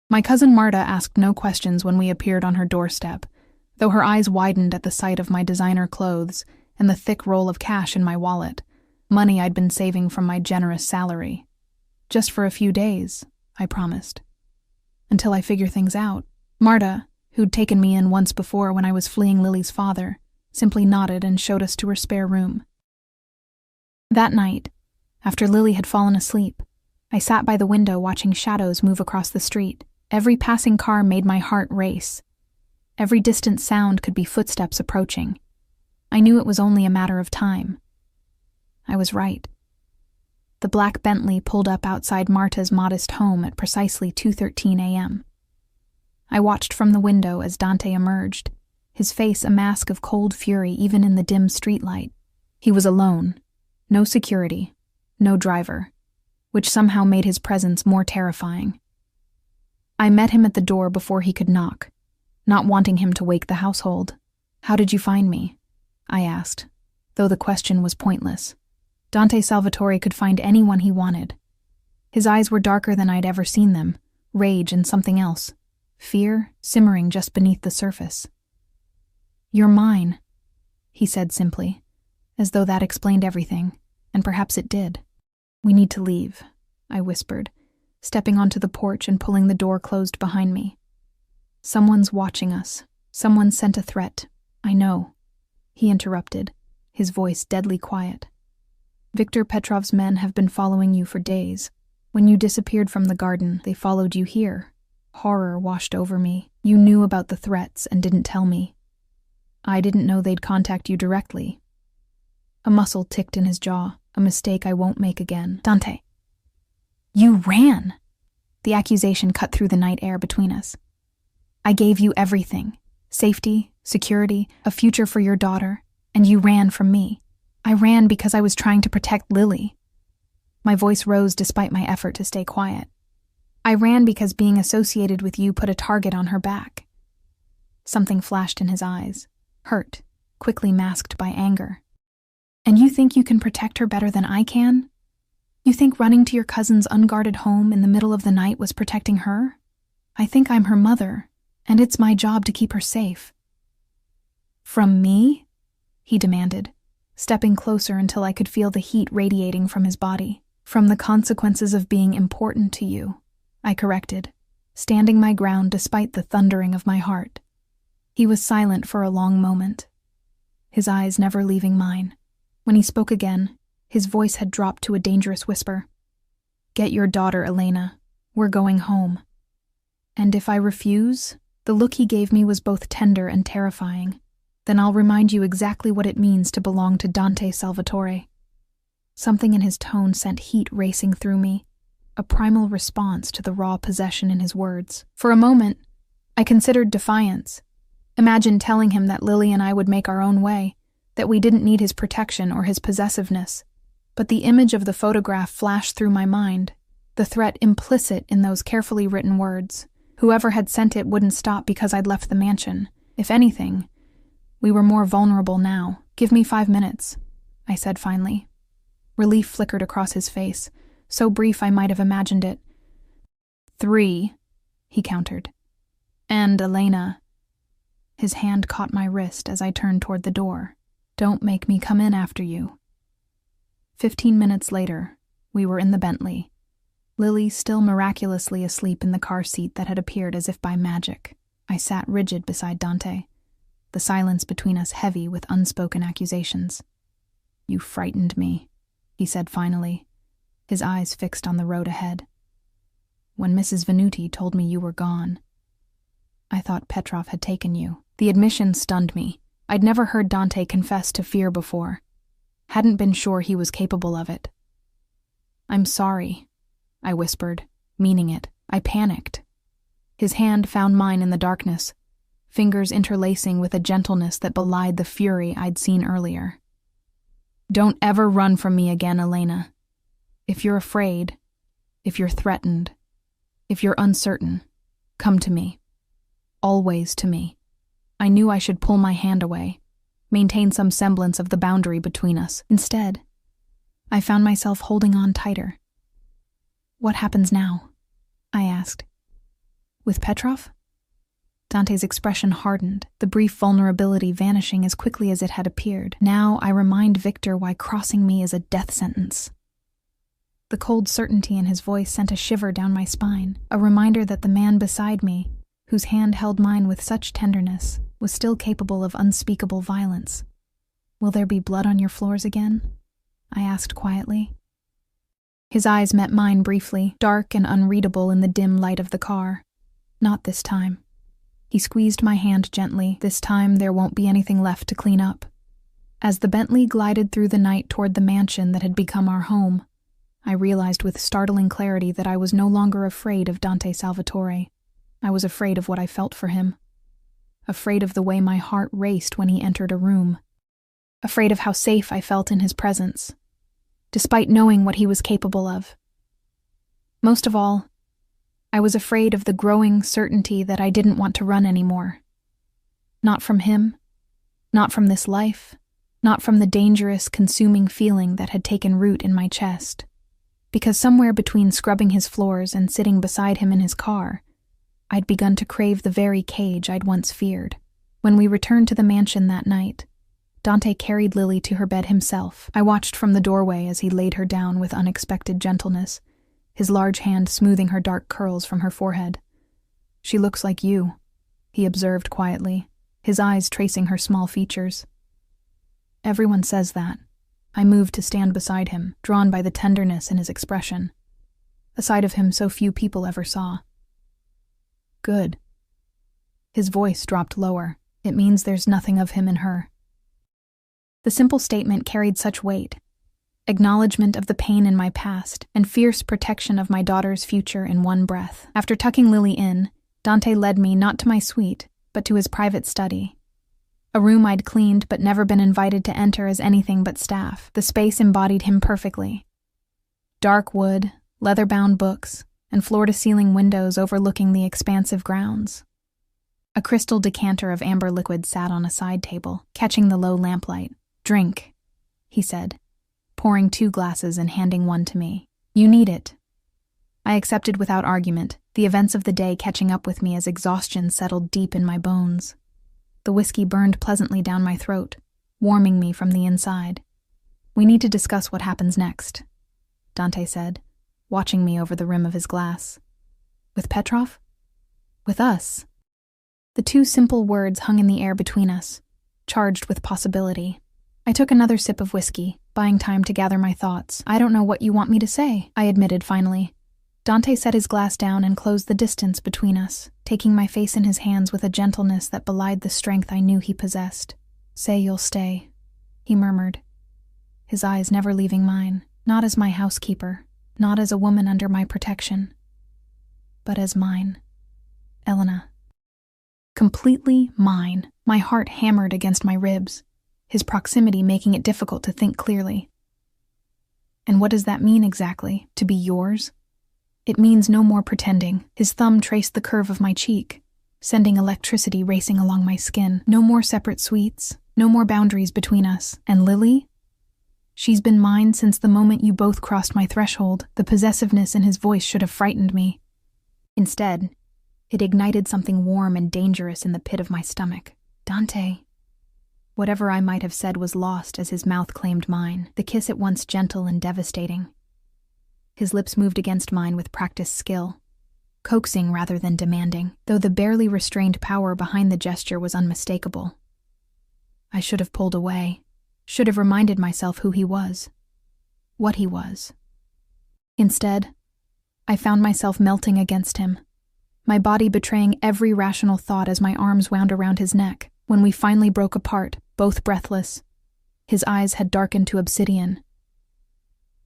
My cousin Marta asked no questions when we appeared on her doorstep, though her eyes widened at the sight of my designer clothes and the thick roll of cash in my wallet, money I'd been saving from my generous salary. Just for a few days, I promised. Until I figure things out. Marta, who'd taken me in once before when I was fleeing Lily's father, simply nodded and showed us to her spare room. That night, after Lily had fallen asleep, I sat by the window watching shadows move across the street. Every passing car made my heart race. Every distant sound could be footsteps approaching. I knew it was only a matter of time. I was right. The black Bentley pulled up outside Marta's modest home at precisely 2:13 a.m. I watched from the window as Dante emerged, his face a mask of cold fury even in the dim streetlight. He was alone, no security, no driver, which somehow made his presence more terrifying. I met him at the door before he could knock, not wanting him to wake the household. "How did you find me?" I asked, though the question was pointless. Dante Salvatore could find anyone he wanted. His eyes were darker than I'd ever seen them, rage and something else, fear simmering just beneath the surface. "You're mine," he said simply, as though that explained everything, and perhaps it did. "We need to leave," I whispered, stepping onto the porch and pulling the door closed behind me. "Someone's watching us. Someone sent a threat. I know," he interrupted, his voice deadly quiet. "Viktor Petrov's men have been following you for days. When you disappeared from the garden, they followed you here. Horror washed over me. You knew about the threats and didn't tell me. I didn't know they'd contact you directly." A muscle ticked in his jaw, a mistake I won't make again. "Dante, you ran!" The accusation cut through the night air between us. "I gave you everything. Safety, security, a future for your daughter, and you ran from me. I ran because I was trying to protect Lily." My voice rose despite my effort to stay quiet. "I ran because being associated with you put a target on her back." Something flashed in his eyes, hurt, quickly masked by anger. "And you think you can protect her better than I can? You think running to your cousin's unguarded home in the middle of the night was protecting her? I think I'm her mother, and it's my job to keep her safe." "From me?" he demanded, stepping closer until I could feel the heat radiating from his body. "From the consequences of being important to you," I corrected, standing my ground despite the thundering of my heart. He was silent for a long moment, his eyes never leaving mine. When he spoke again, his voice had dropped to a dangerous whisper. "Get your daughter, Elena. We're going home." "And if I refuse?" The look he gave me was both tender and terrifying. "Then I'll remind you exactly what it means to belong to Dante Salvatore." Something in his tone sent heat racing through me, a primal response to the raw possession in his words. For a moment, I considered defiance. Imagined telling him that Lily and I would make our own way, that we didn't need his protection or his possessiveness. But the image of the photograph flashed through my mind, the threat implicit in those carefully written words. Whoever had sent it wouldn't stop because I'd left the mansion. If anything, we were more vulnerable now. "Give me 5 minutes," I said finally. Relief flickered across his face, so brief I might have imagined it. 3, he countered. "And Elena." His hand caught my wrist as I turned toward the door. "Don't make me come in after you." 15 minutes later, we were in the Bentley, Lily still miraculously asleep in the car seat that had appeared as if by magic. I sat rigid beside Dante, the silence between us heavy with unspoken accusations. "You frightened me," he said finally, his eyes fixed on the road ahead. "When Mrs. Venuti told me you were gone, I thought Petrov had taken you." The admission stunned me. I'd never heard Dante confess to fear before. Hadn't been sure he was capable of it. "I'm sorry," I whispered, meaning it. I panicked. His hand found mine in the darkness, fingers interlacing with a gentleness that belied the fury I'd seen earlier. "Don't ever run from me again, Elena. If you're afraid, if you're threatened, if you're uncertain, come to me. Always to me." I knew I should pull my hand away, maintain some semblance of the boundary between us. Instead, I found myself holding on tighter. "What happens now?" I asked. "With Petrov?" Dante's expression hardened, the brief vulnerability vanishing as quickly as it had appeared. "Now I remind Victor why crossing me is a death sentence." The cold certainty in his voice sent a shiver down my spine, a reminder that the man beside me, whose hand held mine with such tenderness, was still capable of unspeakable violence. "Will there be blood on your floors again?" I asked quietly. His eyes met mine briefly, dark and unreadable in the dim light of the car. "Not this time." He squeezed my hand gently. "This time there won't be anything left to clean up." As the Bentley glided through the night toward the mansion that had become our home, I realized with startling clarity that I was no longer afraid of Dante Salvatore. I was afraid of what I felt for him. Afraid of the way my heart raced when he entered a room. Afraid of how safe I felt in his presence, despite knowing what he was capable of. Most of all, I was afraid of the growing certainty that I didn't want to run anymore. Not from him, not from this life, not from the dangerous, consuming feeling that had taken root in my chest. Because somewhere between scrubbing his floors and sitting beside him in his car, I'd begun to crave the very cage I'd once feared. When we returned to the mansion that night, Dante carried Lily to her bed himself. I watched from the doorway as he laid her down with unexpected gentleness, his large hand smoothing her dark curls from her forehead. "She looks like you," he observed quietly, his eyes tracing her small features. "Everyone says that." I moved to stand beside him, drawn by the tenderness in his expression, a side of him so few people ever saw. "Good." His voice dropped lower. "It means there's nothing of him in her." The simple statement carried such weight. Acknowledgement of the pain in my past and fierce protection of my daughter's future in one breath. After tucking Lily in, Dante led me not to my suite, but to his private study. A room I'd cleaned but never been invited to enter as anything but staff. The space embodied him perfectly. Dark wood, leather-bound books, and floor-to-ceiling windows overlooking the expansive grounds. A crystal decanter of amber liquid sat on a side table, catching the low lamplight. "Drink," he said, pouring 2 glasses and handing one to me. "You need it." I accepted without argument, the events of the day catching up with me as exhaustion settled deep in my bones. The whiskey burned pleasantly down my throat, warming me from the inside. "We need to discuss what happens next," Dante said, watching me over the rim of his glass. "With Petrov?" "With us." The 2 simple words hung in the air between us, charged with possibility. I took another sip of whiskey, buying time to gather my thoughts. "I don't know what you want me to say," I admitted finally. Dante set his glass down and closed the distance between us, taking my face in his hands with a gentleness that belied the strength I knew he possessed. "Say you'll stay," he murmured, his eyes never leaving mine, "not as my housekeeper, not as a woman under my protection, but as mine, Elena." Completely mine, my heart hammered against my ribs, his proximity making it difficult to think clearly. "And what does that mean exactly, to be yours?" "It means no more pretending." His thumb traced the curve of my cheek, sending electricity racing along my skin. "No more separate suites, no more boundaries between us. And Lily? She's been mine since the moment you both crossed my threshold." The possessiveness in his voice should have frightened me. Instead, it ignited something warm and dangerous in the pit of my stomach. "Dante." Whatever I might have said was lost as his mouth claimed mine, the kiss at once gentle and devastating. His lips moved against mine with practiced skill, coaxing rather than demanding, though the barely restrained power behind the gesture was unmistakable. I should have pulled away, should have reminded myself who he was, what he was. Instead, I found myself melting against him, my body betraying every rational thought as my arms wound around his neck. When we finally broke apart, both breathless, his eyes had darkened to obsidian.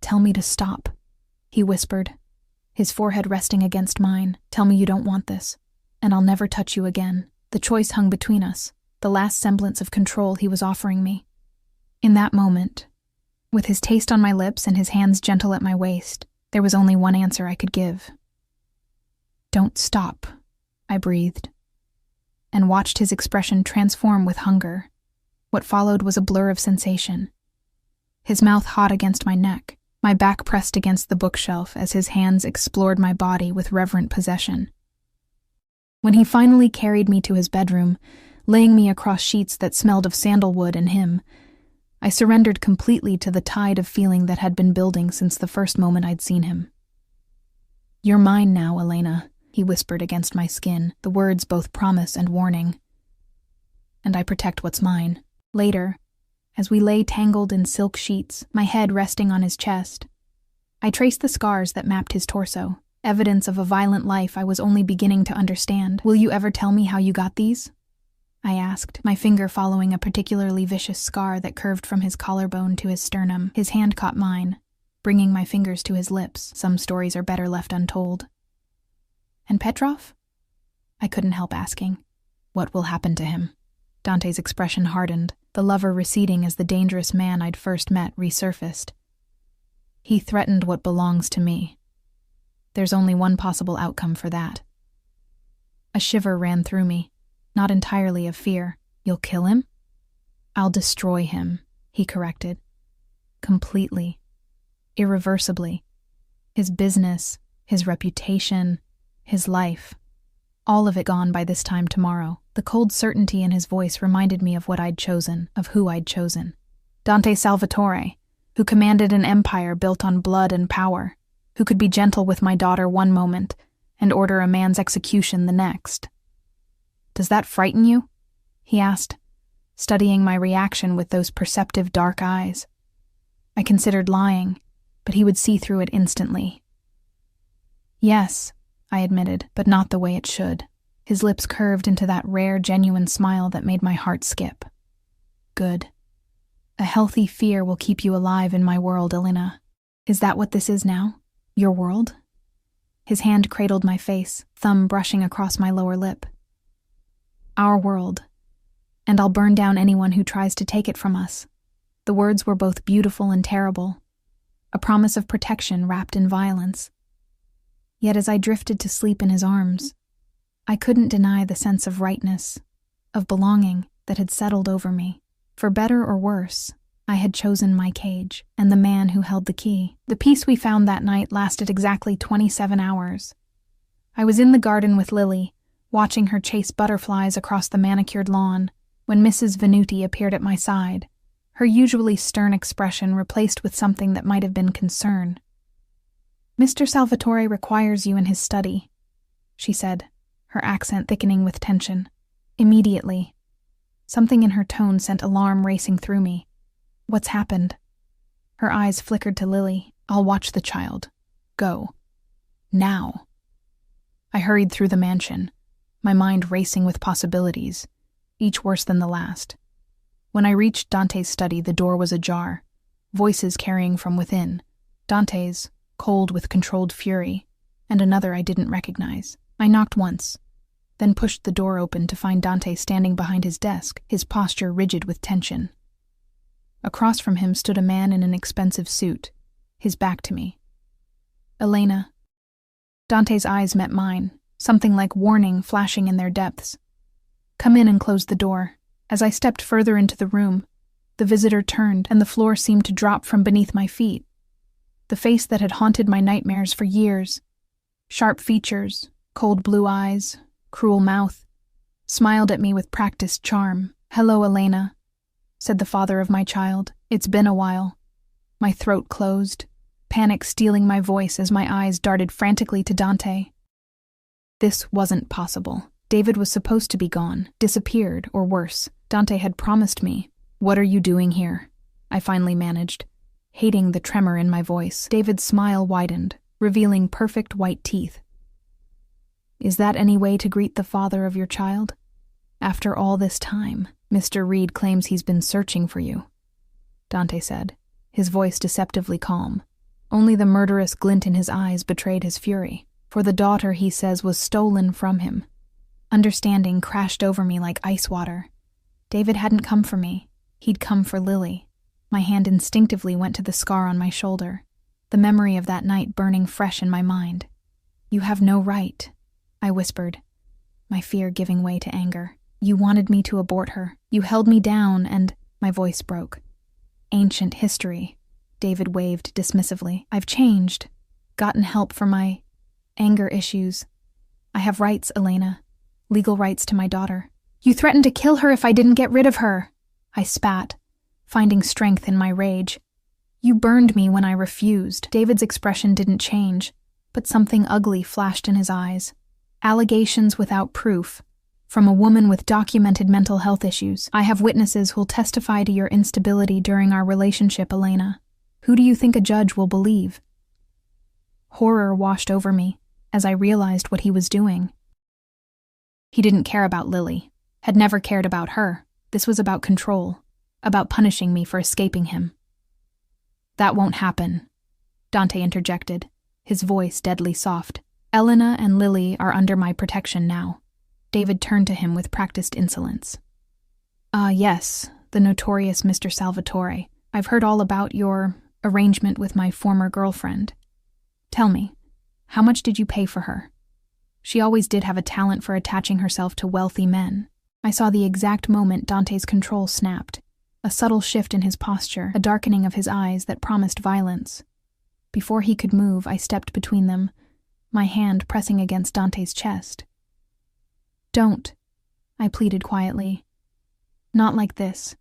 "Tell me to stop," he whispered, his forehead resting against mine. "Tell me you don't want this, and I'll never touch you again." The choice hung between us, the last semblance of control he was offering me. In that moment, with his taste on my lips and his hands gentle at my waist, there was only one answer I could give. "Don't stop," I breathed, and watched his expression transform with hunger. What followed was a blur of sensation. His mouth hot against my neck, my back pressed against the bookshelf as his hands explored my body with reverent possession. When he finally carried me to his bedroom, laying me across sheets that smelled of sandalwood and him, I surrendered completely to the tide of feeling that had been building since the first moment I'd seen him. "You're mine now, Elena," he whispered against my skin, the words both promise and warning. "And I protect what's mine." Later, as we lay tangled in silk sheets, my head resting on his chest, I traced the scars that mapped his torso, evidence of a violent life I was only beginning to understand. "Will you ever tell me how you got these?" I asked, my finger following a particularly vicious scar that curved from his collarbone to his sternum. His hand caught mine, bringing my fingers to his lips. Some stories are better left untold. And Petrov? I couldn't help asking. What will happen to him? Dante's expression hardened, the lover receding as the dangerous man I'd first met resurfaced. He threatened what belongs to me. There's only one possible outcome for that. A shiver ran through me, not entirely of fear. You'll kill him? I'll destroy him, he corrected. Completely. Irreversibly. His business, his reputation, his life. All of it gone by this time tomorrow. The cold certainty in his voice reminded me of what I'd chosen, of who I'd chosen. Dante Salvatore, who commanded an empire built on blood and power, who could be gentle with my daughter one moment and order a man's execution the next. Does that frighten you? He asked, studying my reaction with those perceptive dark eyes. I considered lying, but he would see through it instantly. Yes, I admitted, but not the way it should. His lips curved into that rare, genuine smile that made my heart skip. Good. A healthy fear will keep you alive in my world, Elena. Is that what this is now? Your world? His hand cradled my face, thumb brushing across my lower lip. Our world. And I'll burn down anyone who tries to take it from us. The words were both beautiful and terrible. A promise of protection wrapped in violence. Yet as I drifted to sleep in his arms, I couldn't deny the sense of rightness, of belonging that had settled over me. For better or worse, I had chosen my cage and the man who held the key. The peace we found that night lasted exactly 27 hours. I was in the garden with Lily, watching her chase butterflies across the manicured lawn, when Mrs. Venuti appeared at my side, her usually stern expression replaced with something that might have been concern. "Mr. Salvatore requires you in his study," she said, her accent thickening with tension. Immediately. Something in her tone sent alarm racing through me. What's happened? Her eyes flickered to Lily. I'll watch the child. Go. Now. I hurried through the mansion, my mind racing with possibilities, each worse than the last. When I reached Dante's study, the door was ajar, voices carrying from within. Dante's, cold with controlled fury, and another I didn't recognize. I knocked once, then pushed the door open to find Dante standing behind his desk, his posture rigid with tension. Across from him stood a man in an expensive suit, his back to me. Elena. Dante's eyes met mine, something like warning flashing in their depths. Come in and close the door. As I stepped further into the room, the visitor turned and the floor seemed to drop from beneath my feet. The face that had haunted my nightmares for years. Sharp features, cold blue eyes, cruel mouth, smiled at me with practiced charm. "Hello, Elena," said the father of my child. "It's been a while." My throat closed, panic stealing my voice as my eyes darted frantically to Dante. This wasn't possible. David was supposed to be gone, disappeared, or worse. Dante had promised me. "What are you doing here?" I finally managed, hating the tremor in my voice. David's smile widened, revealing perfect white teeth. "Is that any way to greet the father of your child? After all this time, Mr. Reed claims he's been searching for you," Dante said, his voice deceptively calm. Only the murderous glint in his eyes betrayed his fury. "For the daughter he says was stolen from him." Understanding crashed over me like ice water. David hadn't come for me. He'd come for Lily. My hand instinctively went to the scar on my shoulder, the memory of that night burning fresh in my mind. "You have no right," I whispered, my fear giving way to anger. "You wanted me to abort her. You held me down and—" My voice broke. "Ancient history," David waved dismissively. "I've changed. Gotten help for my anger issues. I have rights, Elena. Legal rights to my daughter." "You threatened to kill her if I didn't get rid of her," I spat, finding strength in my rage. "You burned me when I refused." David's expression didn't change, but something ugly flashed in his eyes. "Allegations without proof. From a woman with documented mental health issues. I have witnesses who'll testify to your instability during our relationship, Elena. Who do you think a judge will believe?" Horror washed over me as I realized what he was doing. He didn't care about Lily, had never cared about her. This was about control, about punishing me for escaping him. "That won't happen," Dante interjected, his voice deadly soft. "Elena and Lily are under my protection now." David turned to him with practiced insolence. Yes, the notorious Mr. Salvatore. I've heard all about your arrangement with my former girlfriend. Tell me, how much did you pay for her? She always did have a talent for attaching herself to wealthy men." I saw the exact moment Dante's control snapped, a subtle shift in his posture, a darkening of his eyes that promised violence. Before he could move, I stepped between them, my hand pressing against Dante's chest. "Don't," I pleaded quietly. "Not like this."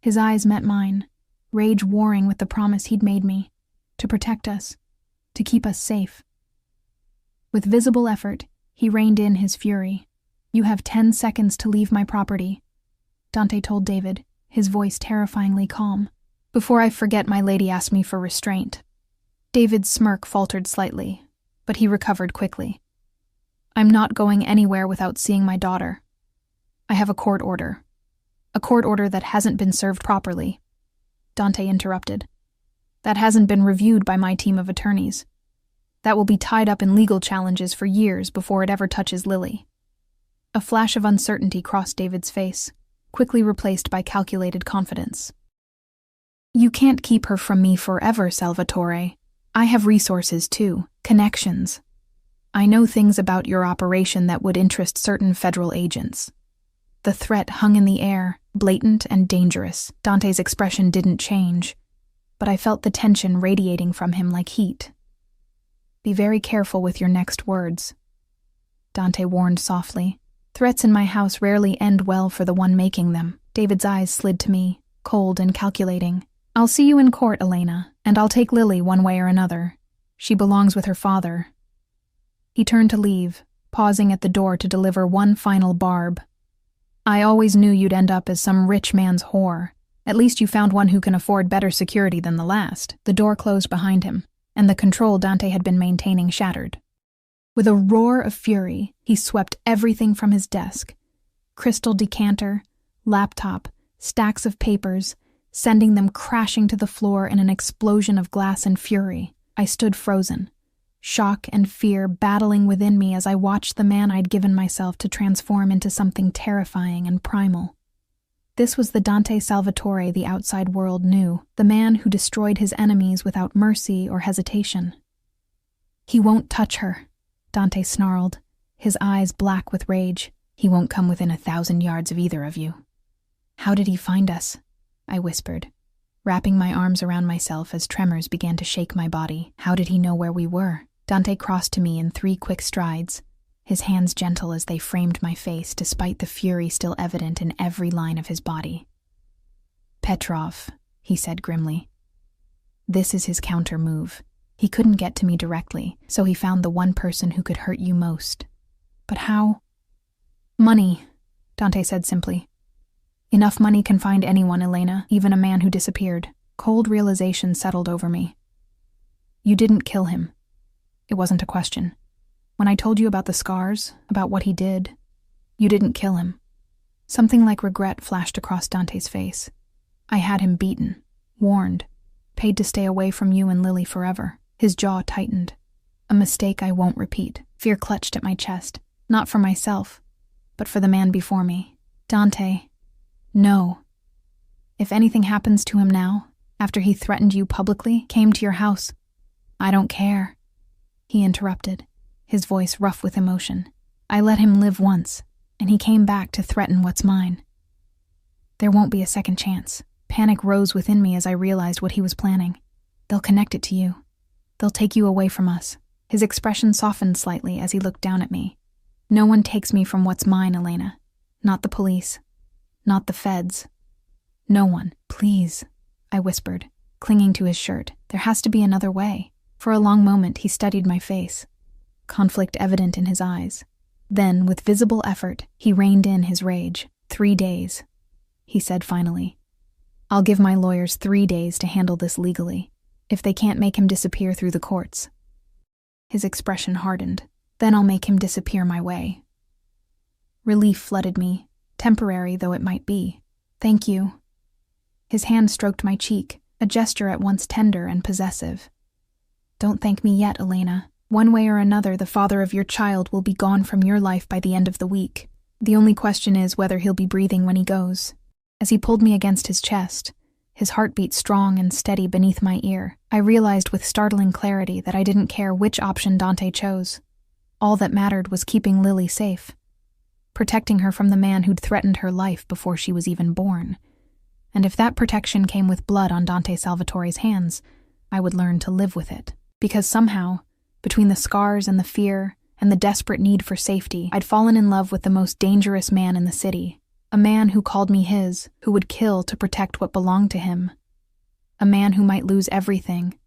His eyes met mine, rage warring with the promise he'd made me, to protect us, to keep us safe. With visible effort, he reined in his fury. "You have 10 seconds to leave my property," Dante told David, his voice terrifyingly calm. "Before I forget, my lady asked me for restraint." David's smirk faltered slightly, but he recovered quickly. "I'm not going anywhere without seeing my daughter. I have a court order. A court order that hasn't been served properly." Dante interrupted. "That hasn't been reviewed by my team of attorneys. That will be tied up in legal challenges for years before it ever touches Lily." A flash of uncertainty crossed David's face, quickly replaced by calculated confidence. "You can't keep her from me forever, Salvatore. I have resources too, connections. I know things about your operation that would interest certain federal agents." The threat hung in the air, blatant and dangerous. Dante's expression didn't change, but I felt the tension radiating from him like heat. "Be very careful with your next words," Dante warned softly. "Threats in my house rarely end well for the one making them." David's eyes slid to me, cold and calculating. "I'll see you in court, Elena, and I'll take Lily one way or another. She belongs with her father." He turned to leave, pausing at the door to deliver one final barb. "I always knew you'd end up as some rich man's whore. At least you found one who can afford better security than the last." The door closed behind him, and the control Dante had been maintaining shattered. With a roar of fury, he swept everything from his desk. Crystal decanter, laptop, stacks of papers, sending them crashing to the floor in an explosion of glass and fury. I stood frozen, shock and fear battling within me as I watched the man I'd given myself to transform into something terrifying and primal. This was the Dante Salvatore the outside world knew, the man who destroyed his enemies without mercy or hesitation. "He won't touch her," Dante snarled, his eyes black with rage. "He won't come within 1,000 yards of either of you." "How did he find us?" I whispered, wrapping my arms around myself as tremors began to shake my body. "How did he know where we were?" Dante crossed to me in 3 quick strides, his hands gentle as they framed my face despite the fury still evident in every line of his body. "Petrov," he said grimly. "This is his counter move. He couldn't get to me directly, so he found the one person who could hurt you most." "But how?" "Money," Dante said simply. "Enough money can find anyone, Elena, even a man who disappeared." Cold realization settled over me. "You didn't kill him." It wasn't a question. "When I told you about the scars, about what he did, you didn't kill him." Something like regret flashed across Dante's face. "I had him beaten, warned, paid to stay away from you and Lily forever." His jaw tightened. "A mistake I won't repeat." Fear clutched at my chest, not for myself, but for the man before me. "Dante, no. If anything happens to him now, after he threatened you publicly, came to your house, I don't care." He interrupted, his voice rough with emotion. "I let him live once, and he came back to threaten what's mine. There won't be a second chance." Panic rose within me as I realized what he was planning. "They'll connect it to you. They'll take you away from us." His expression softened slightly as he looked down at me. "No one takes me from what's mine, Elena. Not the police. Not the feds. No one. Please," I whispered, clinging to his shirt. "There has to be another way." For a long moment he studied my face, conflict evident in his eyes. Then, with visible effort, he reined in his rage. 3 days, he said finally. "I'll give my lawyers 3 days to handle this legally, if they can't make him disappear through the courts." His expression hardened. "Then I'll make him disappear my way." Relief flooded me, temporary though it might be. Thank you. His hand stroked my cheek, a gesture at once tender and possessive. Don't thank me yet, Elena. One way or another, the father of your child will be gone from your life by the end of the week. The only question is whether he'll be breathing when he goes. As he pulled me against his chest, his heartbeat strong and steady beneath my ear, I realized with startling clarity that I didn't care which option Dante chose. All that mattered was keeping Lily safe, protecting her from the man who'd threatened her life before she was even born. And if that protection came with blood on Dante Salvatore's hands, I would learn to live with it. Because somehow, between the scars and the fear and the desperate need for safety, I'd fallen in love with the most dangerous man in the city. A man who called me his, who would kill to protect what belonged to him. A man who might lose everything,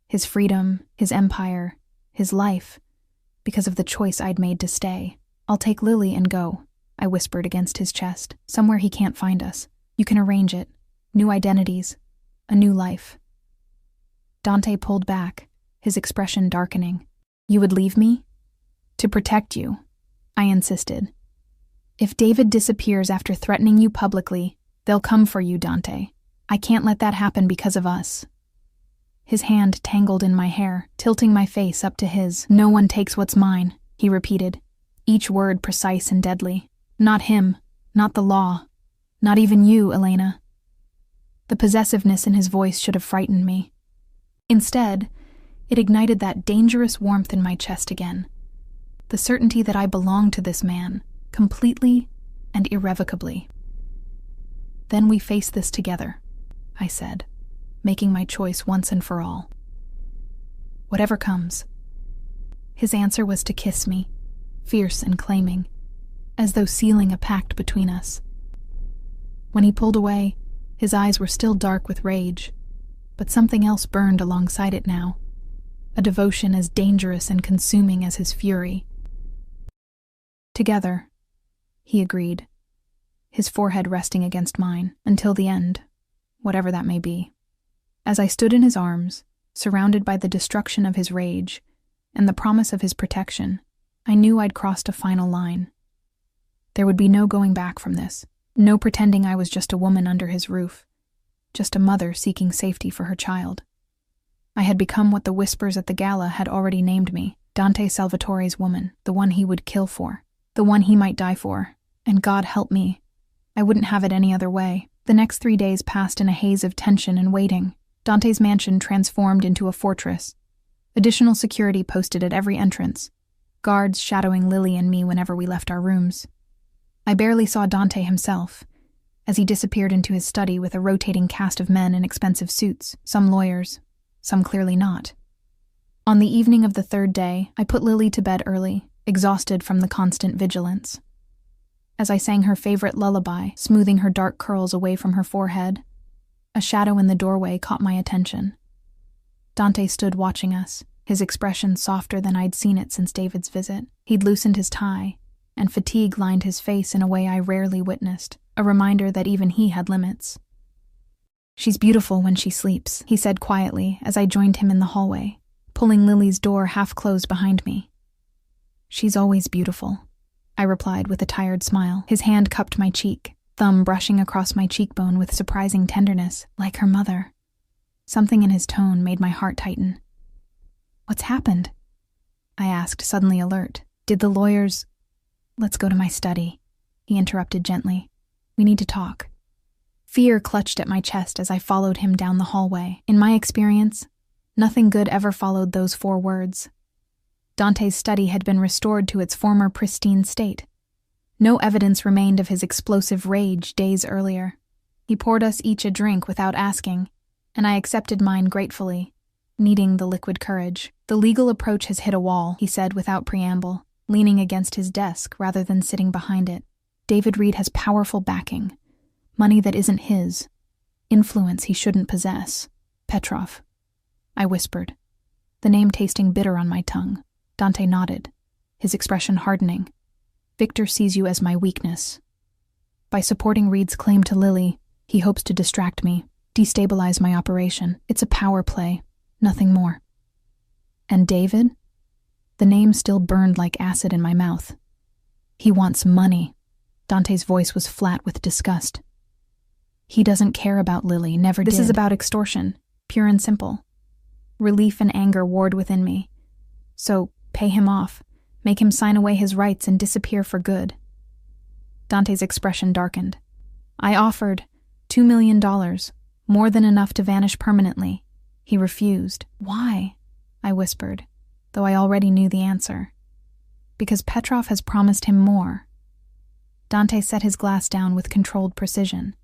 his freedom, his empire, his life, because of the choice I'd made to stay. I'll take Lily and go, I whispered against his chest. Somewhere he can't find us. You can arrange it. New identities. A new life. Dante pulled back, his expression darkening. You would leave me? To protect you, I insisted. If David disappears after threatening you publicly, they'll come for you, Dante. I can't let that happen because of us. His hand tangled in my hair, tilting my face up to his. No one takes what's mine, he repeated, each word precise and deadly. Not him, not the law, not even you, Elena. The possessiveness in his voice should have frightened me. Instead, it ignited that dangerous warmth in my chest again. The certainty that I belonged to this man, completely and irrevocably. Then we face this together, I said, making my choice once and for all. Whatever comes. His answer was to kiss me, fierce and claiming, as though sealing a pact between us. When he pulled away, his eyes were still dark with rage, but something else burned alongside it now, a devotion as dangerous and consuming as his fury. Together, he agreed, his forehead resting against mine, until the end, whatever that may be. As I stood in his arms, surrounded by the destruction of his rage and the promise of his protection, I knew I'd crossed a final line. There would be no going back from this, no pretending I was just a woman under his roof, just a mother seeking safety for her child. I had become what the whispers at the gala had already named me, Dante Salvatore's woman, the one he would kill for, the one he might die for, and God help me, I wouldn't have it any other way. The next 3 days passed in a haze of tension and waiting. Dante's mansion transformed into a fortress. Additional security posted at every entrance, guards shadowing Lily and me whenever we left our rooms. I barely saw Dante himself, as he disappeared into his study with a rotating cast of men in expensive suits, some lawyers, some clearly not. On the evening of the 3rd day, I put Lily to bed early, exhausted from the constant vigilance. As I sang her favorite lullaby, smoothing her dark curls away from her forehead, a shadow in the doorway caught my attention. Dante stood watching us, his expression softer than I'd seen it since David's visit. He'd loosened his tie, and fatigue lined his face in a way I rarely witnessed, a reminder that even he had limits. She's beautiful when she sleeps, he said quietly as I joined him in the hallway, pulling Lily's door half closed behind me. She's always beautiful, I replied with a tired smile. His hand cupped my cheek, thumb brushing across my cheekbone with surprising tenderness, like her mother. Something in his tone made my heart tighten. What's happened? I asked, suddenly alert. Did the lawyers... Let's go to my study, he interrupted gently. We need to talk. Fear clutched at my chest as I followed him down the hallway. In my experience, nothing good ever followed those 4 words. Dante's study had been restored to its former pristine state. No evidence remained of his explosive rage days earlier. He poured us each a drink without asking, and I accepted mine gratefully, needing the liquid courage. The legal approach has hit a wall, he said without preamble, leaning against his desk rather than sitting behind it. David Reed has powerful backing, money that isn't his, influence he shouldn't possess. Petrov, I whispered, the name tasting bitter on my tongue. Dante nodded, his expression hardening. Victor sees you as my weakness. By supporting Reed's claim to Lily, he hopes to distract me, destabilize my operation. It's a power play, nothing more. And David? The name still burned like acid in my mouth. He wants money, Dante's voice was flat with disgust. He doesn't care about Lily, never did. This is about extortion, pure and simple. Relief and anger warred within me. So, pay him off, make him sign away his rights and disappear for good. Dante's expression darkened. I offered $2 million, more than enough to vanish permanently. He refused. Why? I whispered, though I already knew the answer. Because Petrov has promised him more. Dante set his glass down with controlled precision.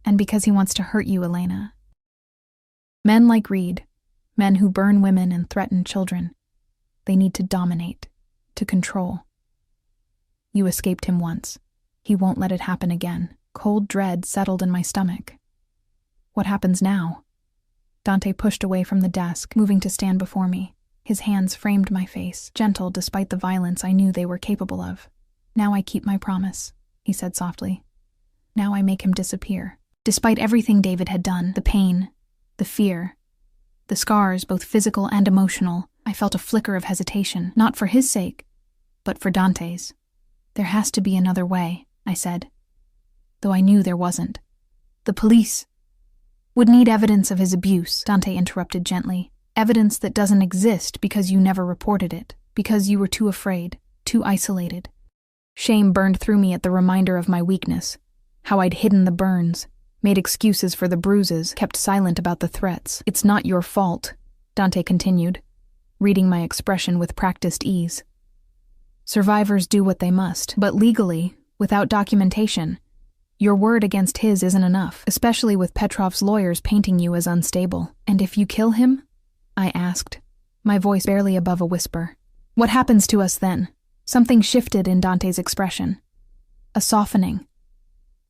And because he wants to hurt you, Elena. Men like Reed, men who burn women and threaten children, they need to dominate, to control. You escaped him once. He won't let it happen again. Cold dread settled in my stomach. What happens now? Dante pushed away from the desk, moving to stand before me. His hands framed my face, gentle despite the violence I knew they were capable of. Now I keep my promise, he said softly. Now I make him disappear. Despite everything David had done, the pain, the fear, the scars, both physical and emotional, I felt a flicker of hesitation, not for his sake, but for Dante's. There has to be another way, I said, though I knew there wasn't. The police would need evidence of his abuse, Dante interrupted gently. Evidence that doesn't exist because you never reported it, because you were too afraid, too isolated. Shame burned through me at the reminder of my weakness, how I'd hidden the burns, made excuses for the bruises, kept silent about the threats. It's not your fault, Dante continued, reading my expression with practiced ease. Survivors do what they must, but legally, without documentation, your word against his isn't enough, especially with Petrov's lawyers painting you as unstable. And if you kill him? I asked, my voice barely above a whisper. What happens to us then? Something shifted in Dante's expression. A softening.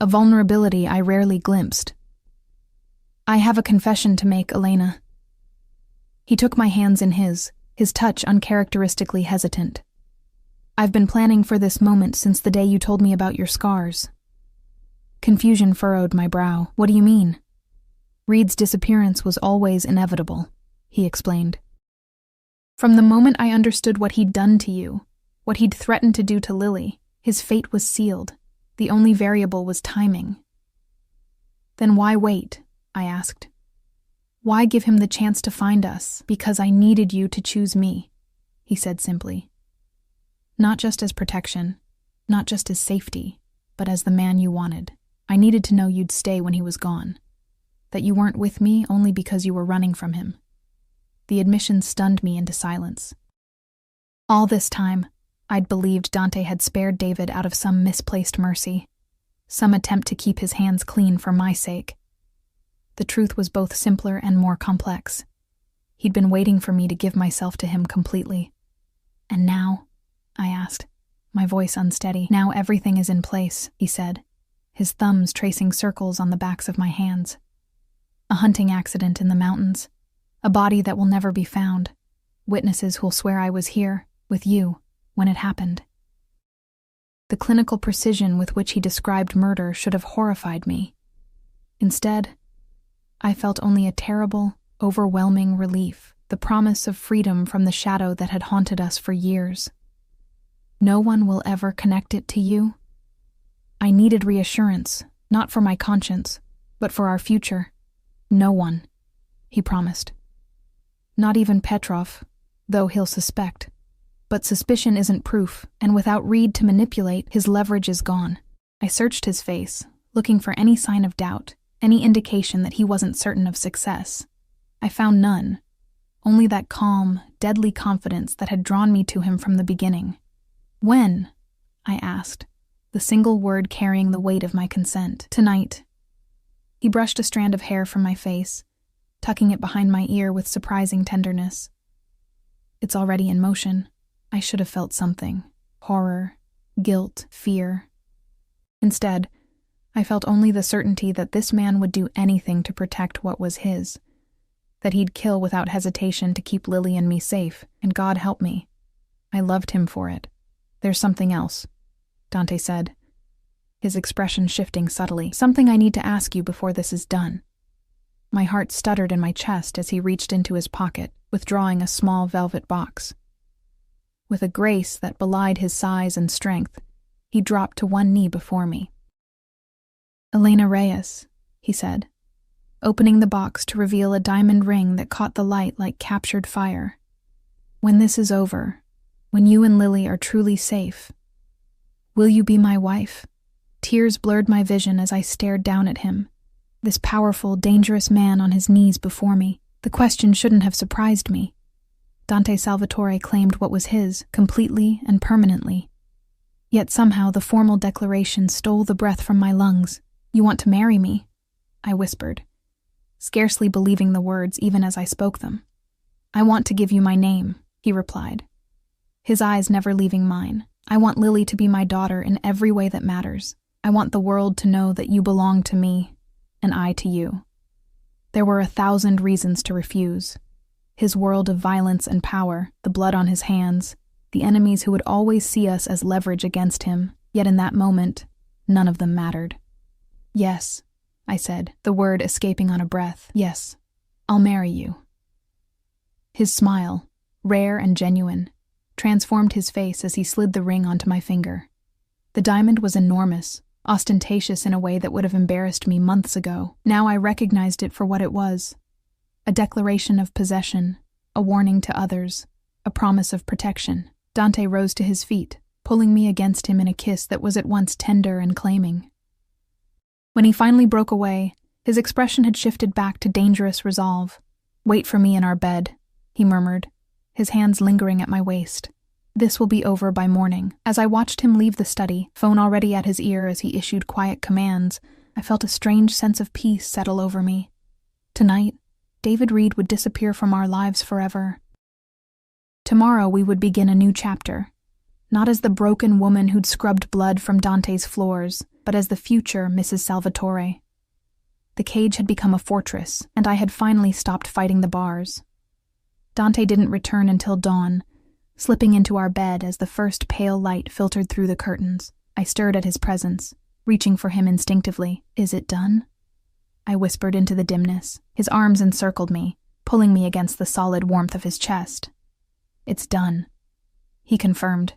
A vulnerability I rarely glimpsed. I have a confession to make, Elena. He took my hands in his touch uncharacteristically hesitant. I've been planning for this moment since the day you told me about your scars. Confusion furrowed my brow. What do you mean? Reed's disappearance was always inevitable, he explained. From the moment I understood what he'd done to you, what he'd threatened to do to Lily, his fate was sealed. The only variable was timing. Then why wait? I asked. Why give him the chance to find us? Because I needed you to choose me, he said simply. Not just as protection, not just as safety, but as the man you wanted. I needed to know you'd stay when he was gone, that you weren't with me only because you were running from him. The admission stunned me into silence. All this time, I'd believed Dante had spared David out of some misplaced mercy, some attempt to keep his hands clean for my sake. The truth was both simpler and more complex. He'd been waiting for me to give myself to him completely. And now? I asked, my voice unsteady. Now everything is in place, he said, his thumbs tracing circles on the backs of my hands. A hunting accident in the mountains, a body that will never be found, witnesses who'll swear I was here, with you, when it happened. The clinical precision with which he described murder should have horrified me. Instead, I felt only a terrible, overwhelming relief, the promise of freedom from the shadow that had haunted us for years. No one will ever connect it to you. I needed reassurance, not for my conscience, but for our future. No one, he promised. Not even Petrov, though he'll suspect. But suspicion isn't proof, and without Reed to manipulate, his leverage is gone. I searched his face, looking for any sign of doubt, any indication that he wasn't certain of success. I found none, only that calm, deadly confidence that had drawn me to him from the beginning. When? I asked, the single word carrying the weight of my consent. Tonight. He brushed a strand of hair from my face, tucking it behind my ear with surprising tenderness. It's already in motion. I should have felt something. Horror, guilt, fear. Instead, I felt only the certainty that this man would do anything to protect what was his, that he'd kill without hesitation to keep Lily and me safe, and God help me. I loved him for it. There's something else, Dante said, his expression shifting subtly. Something I need to ask you before this is done. My heart stuttered in my chest as he reached into his pocket, withdrawing a small velvet box. With a grace that belied his size and strength, He dropped to one knee before me. "Elena Reyes," he said, opening the box to reveal a diamond ring that caught the light like captured fire. "When this is over, when you and Lily are truly safe, will you be my wife?" Tears blurred my vision as I stared down at him, this powerful, dangerous man on his knees before me. The question shouldn't have surprised me. Dante Salvatore claimed what was his, completely and permanently. Yet somehow the formal declaration stole the breath from my lungs. "You want to marry me?" I whispered, scarcely believing the words even as I spoke them. "I want to give you my name," he replied, his eyes never leaving mine. "I want Lily to be my daughter in every way that matters. I want the world to know that you belong to me, and I to you." There were 1,000 reasons to refuse. His world of violence and power, the blood on his hands, the enemies who would always see us as leverage against him, yet in that moment, none of them mattered. "Yes," I said, the word escaping on a breath. "Yes, I'll marry you." His smile, rare and genuine, transformed his face as he slid the ring onto my finger. The diamond was enormous, ostentatious in a way that would have embarrassed me months ago. Now I recognized it for what it was. A declaration of possession, a warning to others, a promise of protection. Dante rose to his feet, pulling me against him in a kiss that was at once tender and claiming. When he finally broke away, his expression had shifted back to dangerous resolve. "Wait for me in our bed," he murmured, his hands lingering at my waist. "This will be over by morning." As I watched him leave the study, phone already at his ear as he issued quiet commands, I felt a strange sense of peace settle over me. Tonight, David Reed would disappear from our lives forever. Tomorrow we would begin a new chapter, not as the broken woman who'd scrubbed blood from Dante's floors, but as the future Mrs. Salvatore. The cage had become a fortress, and I had finally stopped fighting the bars. Dante didn't return until dawn, slipping into our bed as the first pale light filtered through the curtains. I stirred at his presence, reaching for him instinctively. "Is it done?" I whispered into the dimness. His arms encircled me, pulling me against the solid warmth of his chest. "It's done," he confirmed,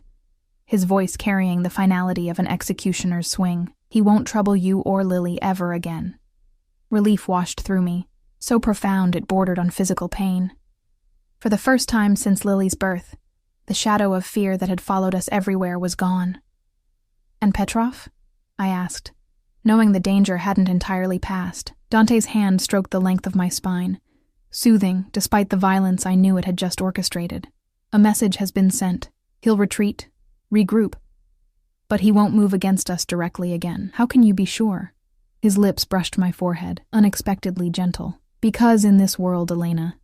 his voice carrying the finality of an executioner's swing. "He won't trouble you or Lily ever again." Relief washed through me, so profound it bordered on physical pain. For the first time since Lily's birth, the shadow of fear that had followed us everywhere was gone. "And Petrov?" I asked, knowing the danger hadn't entirely passed. Dante's hand stroked the length of my spine, soothing despite the violence I knew it had just orchestrated. "A message has been sent. He'll retreat, regroup. But he won't move against us directly again." "How can you be sure?" His lips brushed my forehead, unexpectedly gentle. "Because in this world, Elena,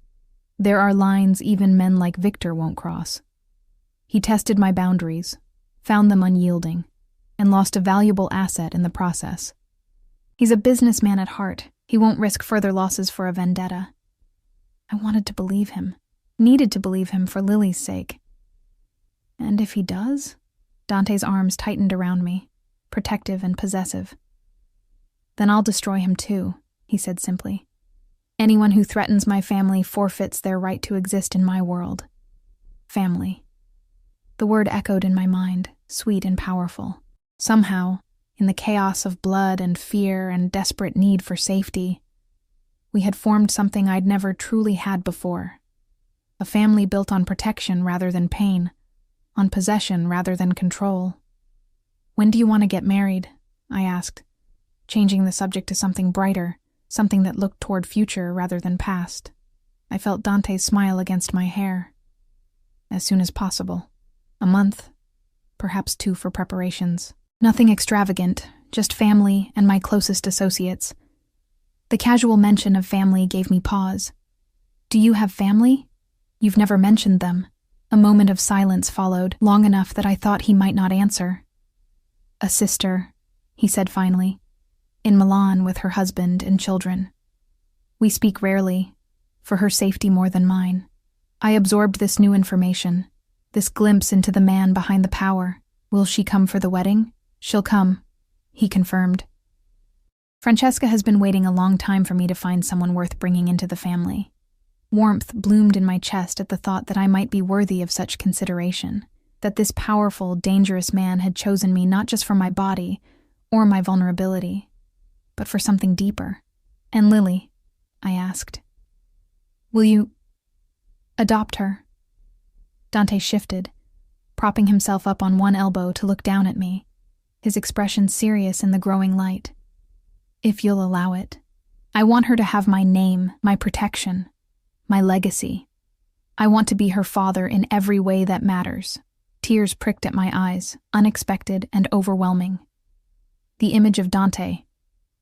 there are lines even men like Victor won't cross. He tested my boundaries, found them unyielding, and lost a valuable asset in the process. He's a businessman at heart. He won't risk further losses for a vendetta." I wanted to believe him, needed to believe him for Lily's sake. "And if he does?" Dante's arms tightened around me, protective and possessive. "Then I'll destroy him too," he said simply. "Anyone who threatens my family forfeits their right to exist in my world." Family. The word echoed in my mind, sweet and powerful. Somehow, in the chaos of blood and fear and desperate need for safety, we had formed something I'd never truly had before. A family built on protection rather than pain, on possession rather than control. "When do you want to get married?" I asked, changing the subject to something brighter, something that looked toward future rather than past. I felt Dante's smile against my hair. "As soon as possible. A month, perhaps 2 for preparations. Nothing extravagant, just family and my closest associates." The casual mention of family gave me pause. "Do you have family? You've never mentioned them." A moment of silence followed, long enough that I thought he might not answer. "A sister," he said finally, "in Milan with her husband and children. We speak rarely, for her safety more than mine." I absorbed this new information, this glimpse into the man behind the power. "Will she come for the wedding?" "She'll come," he confirmed. Francesca has been waiting a long time for me to find someone worth bringing into the family. Warmth bloomed in my chest at the thought that I might be worthy of such consideration. that this powerful, dangerous man had chosen me not just for my body or my vulnerability, but for something deeper. "And Lily?" I asked. "Will you adopt her?" Dante shifted, propping himself up on one elbow to look down at me, his expression serious in the growing light. "If you'll allow it. I want her to have my name, my protection, my legacy. I want to be her father in every way that matters." Tears pricked at my eyes, unexpected and overwhelming. The image of Dante,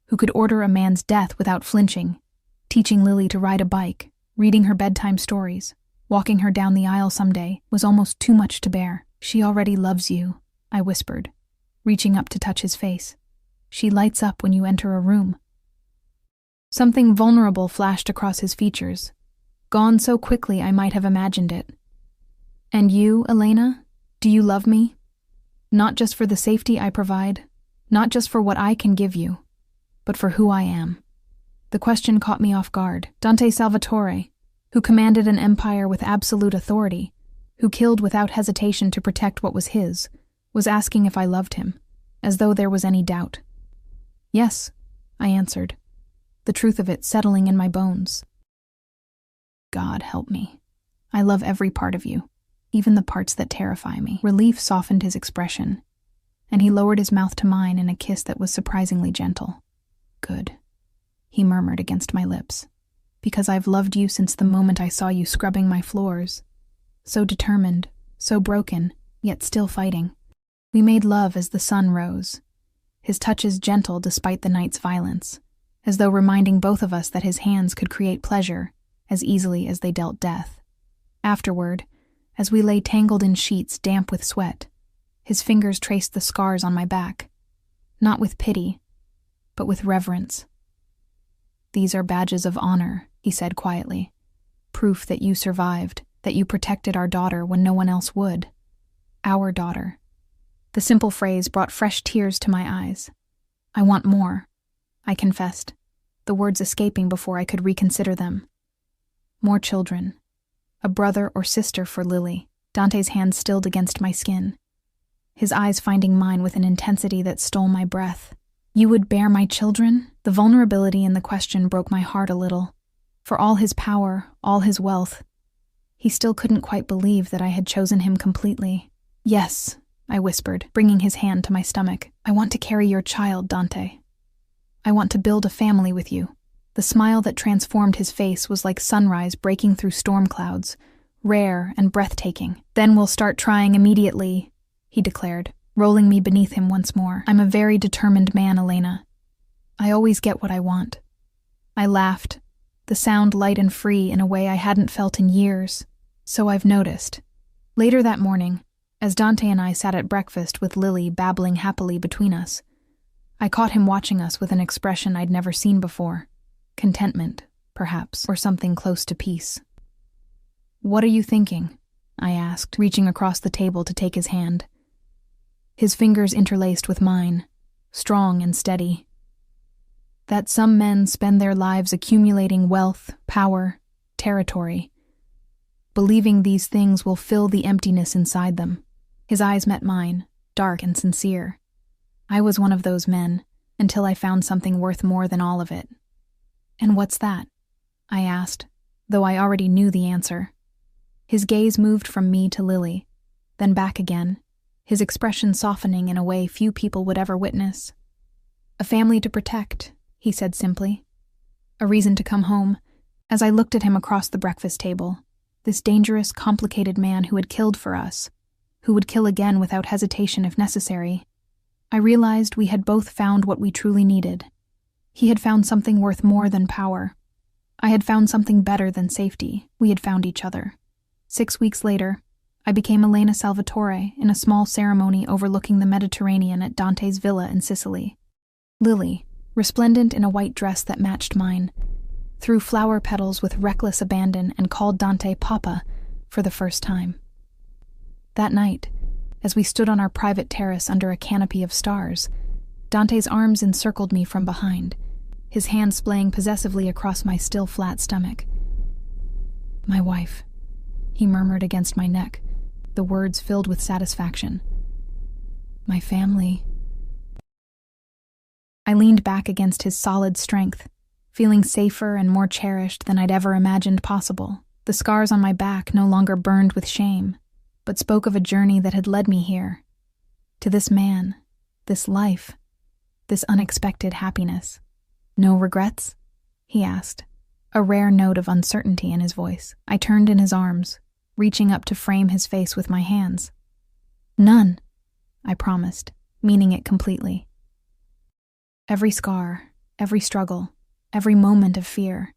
who could order a man's death without flinching, teaching Lily to ride a bike, reading her bedtime stories, walking her down the aisle someday, was almost too much to bear. "She already loves you," I whispered, reaching up to touch his face. "She lights up when you enter a room." Something vulnerable flashed across his features, gone so quickly I might have imagined it. "And you, Elena? Do you love me? Not just for the safety I provide, not just for what I can give you, but for who I am." The question caught me off guard. Dante Salvatore, who commanded an empire with absolute authority, who killed without hesitation to protect what was his, was asking if I loved him, as though there was any doubt. "Yes," I answered, the truth of it settling in my bones. "God help me. I love every part of you, even the parts that terrify me." Relief softened his expression, and he lowered his mouth to mine in a kiss that was surprisingly gentle. "Good," he murmured against my lips, "because I've loved you since the moment I saw you scrubbing my floors. So determined, so broken, yet still fighting." We made love as the sun rose, his touches gentle despite the night's violence, as though reminding both of us that his hands could create pleasure as easily as they dealt death. Afterward, as we lay tangled in sheets damp with sweat, his fingers traced the scars on my back, not with pity, but with reverence. "These are badges of honor," he said quietly. "Proof that you survived, that you protected our daughter when no one else would. Our daughter." The simple phrase brought fresh tears to my eyes. "I want more," I confessed, the words escaping before I could reconsider them. "More children. A brother or sister for Lily." Dante's hand stilled against my skin, his eyes finding mine with an intensity that stole my breath. "You would bear my children?" The vulnerability in the question broke my heart a little. For all his power, all his wealth, he still couldn't quite believe that I had chosen him completely. "Yes," I whispered, bringing his hand to my stomach. "I want to carry your child, Dante. I want to build a family with you." The smile that transformed his face was like sunrise breaking through storm clouds, rare and breathtaking. "Then we'll start trying immediately," he declared, rolling me beneath him once more. "I'm a very determined man, Elena. I always get what I want." I laughed, the sound light and free in a way I hadn't felt in years. "So I've noticed." Later that morning, as Dante and I sat at breakfast with Lily babbling happily between us, I caught him watching us with an expression I'd never seen before. Contentment, perhaps, or something close to peace. "What are you thinking?" I asked, reaching across the table to take his hand. His fingers interlaced with mine, strong and steady. "That some men spend their lives accumulating wealth, power, territory, believing these things will fill the emptiness inside them." His eyes met mine, dark and sincere. I was one of those men, until I found something worth more than all of it. "And what's that?" I asked, though I already knew the answer. His gaze moved from me to Lily, then back again, his expression softening in a way few people would ever witness. "A family to protect," he said simply. "A reason to come home." As I looked at him across the breakfast table, this dangerous, complicated man who had killed for us, who would kill again without hesitation if necessary, I realized we had both found what we truly needed. He had found something worth more than power. I had found something better than safety. We had found each other. 6 weeks later, I became Elena Salvatore in a small ceremony overlooking the Mediterranean at Dante's villa in Sicily. Lily, resplendent in a white dress that matched mine, threw flower petals with reckless abandon and called Dante Papa for the first time. That night, as we stood on our private terrace under a canopy of stars, Dante's arms encircled me from behind, his hand splaying possessively across my still flat stomach. "My wife," he murmured against my neck, the words filled with satisfaction. My family. I leaned back against his solid strength, feeling safer and more cherished than I'd ever imagined possible. The scars on my back no longer burned with shame, but spoke of a journey that had led me here, to this man, this life, this unexpected happiness. No regrets? He asked, a rare note of uncertainty in his voice. I turned in his arms, reaching up to frame his face with my hands. None, I promised, meaning it completely. Every scar, every struggle, every moment of fear,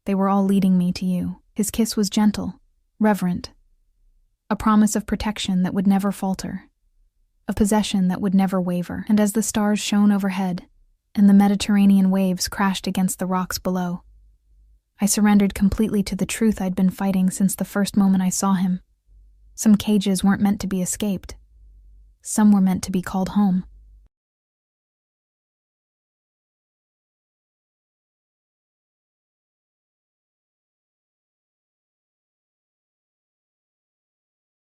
they were all leading me to you. His kiss was gentle, reverent, a promise of protection that would never falter, of possession that would never waver. And as the stars shone overhead and the Mediterranean waves crashed against the rocks below, I surrendered completely to the truth I'd been fighting since the first moment I saw him. Some cages weren't meant to be escaped. Some were meant to be called home.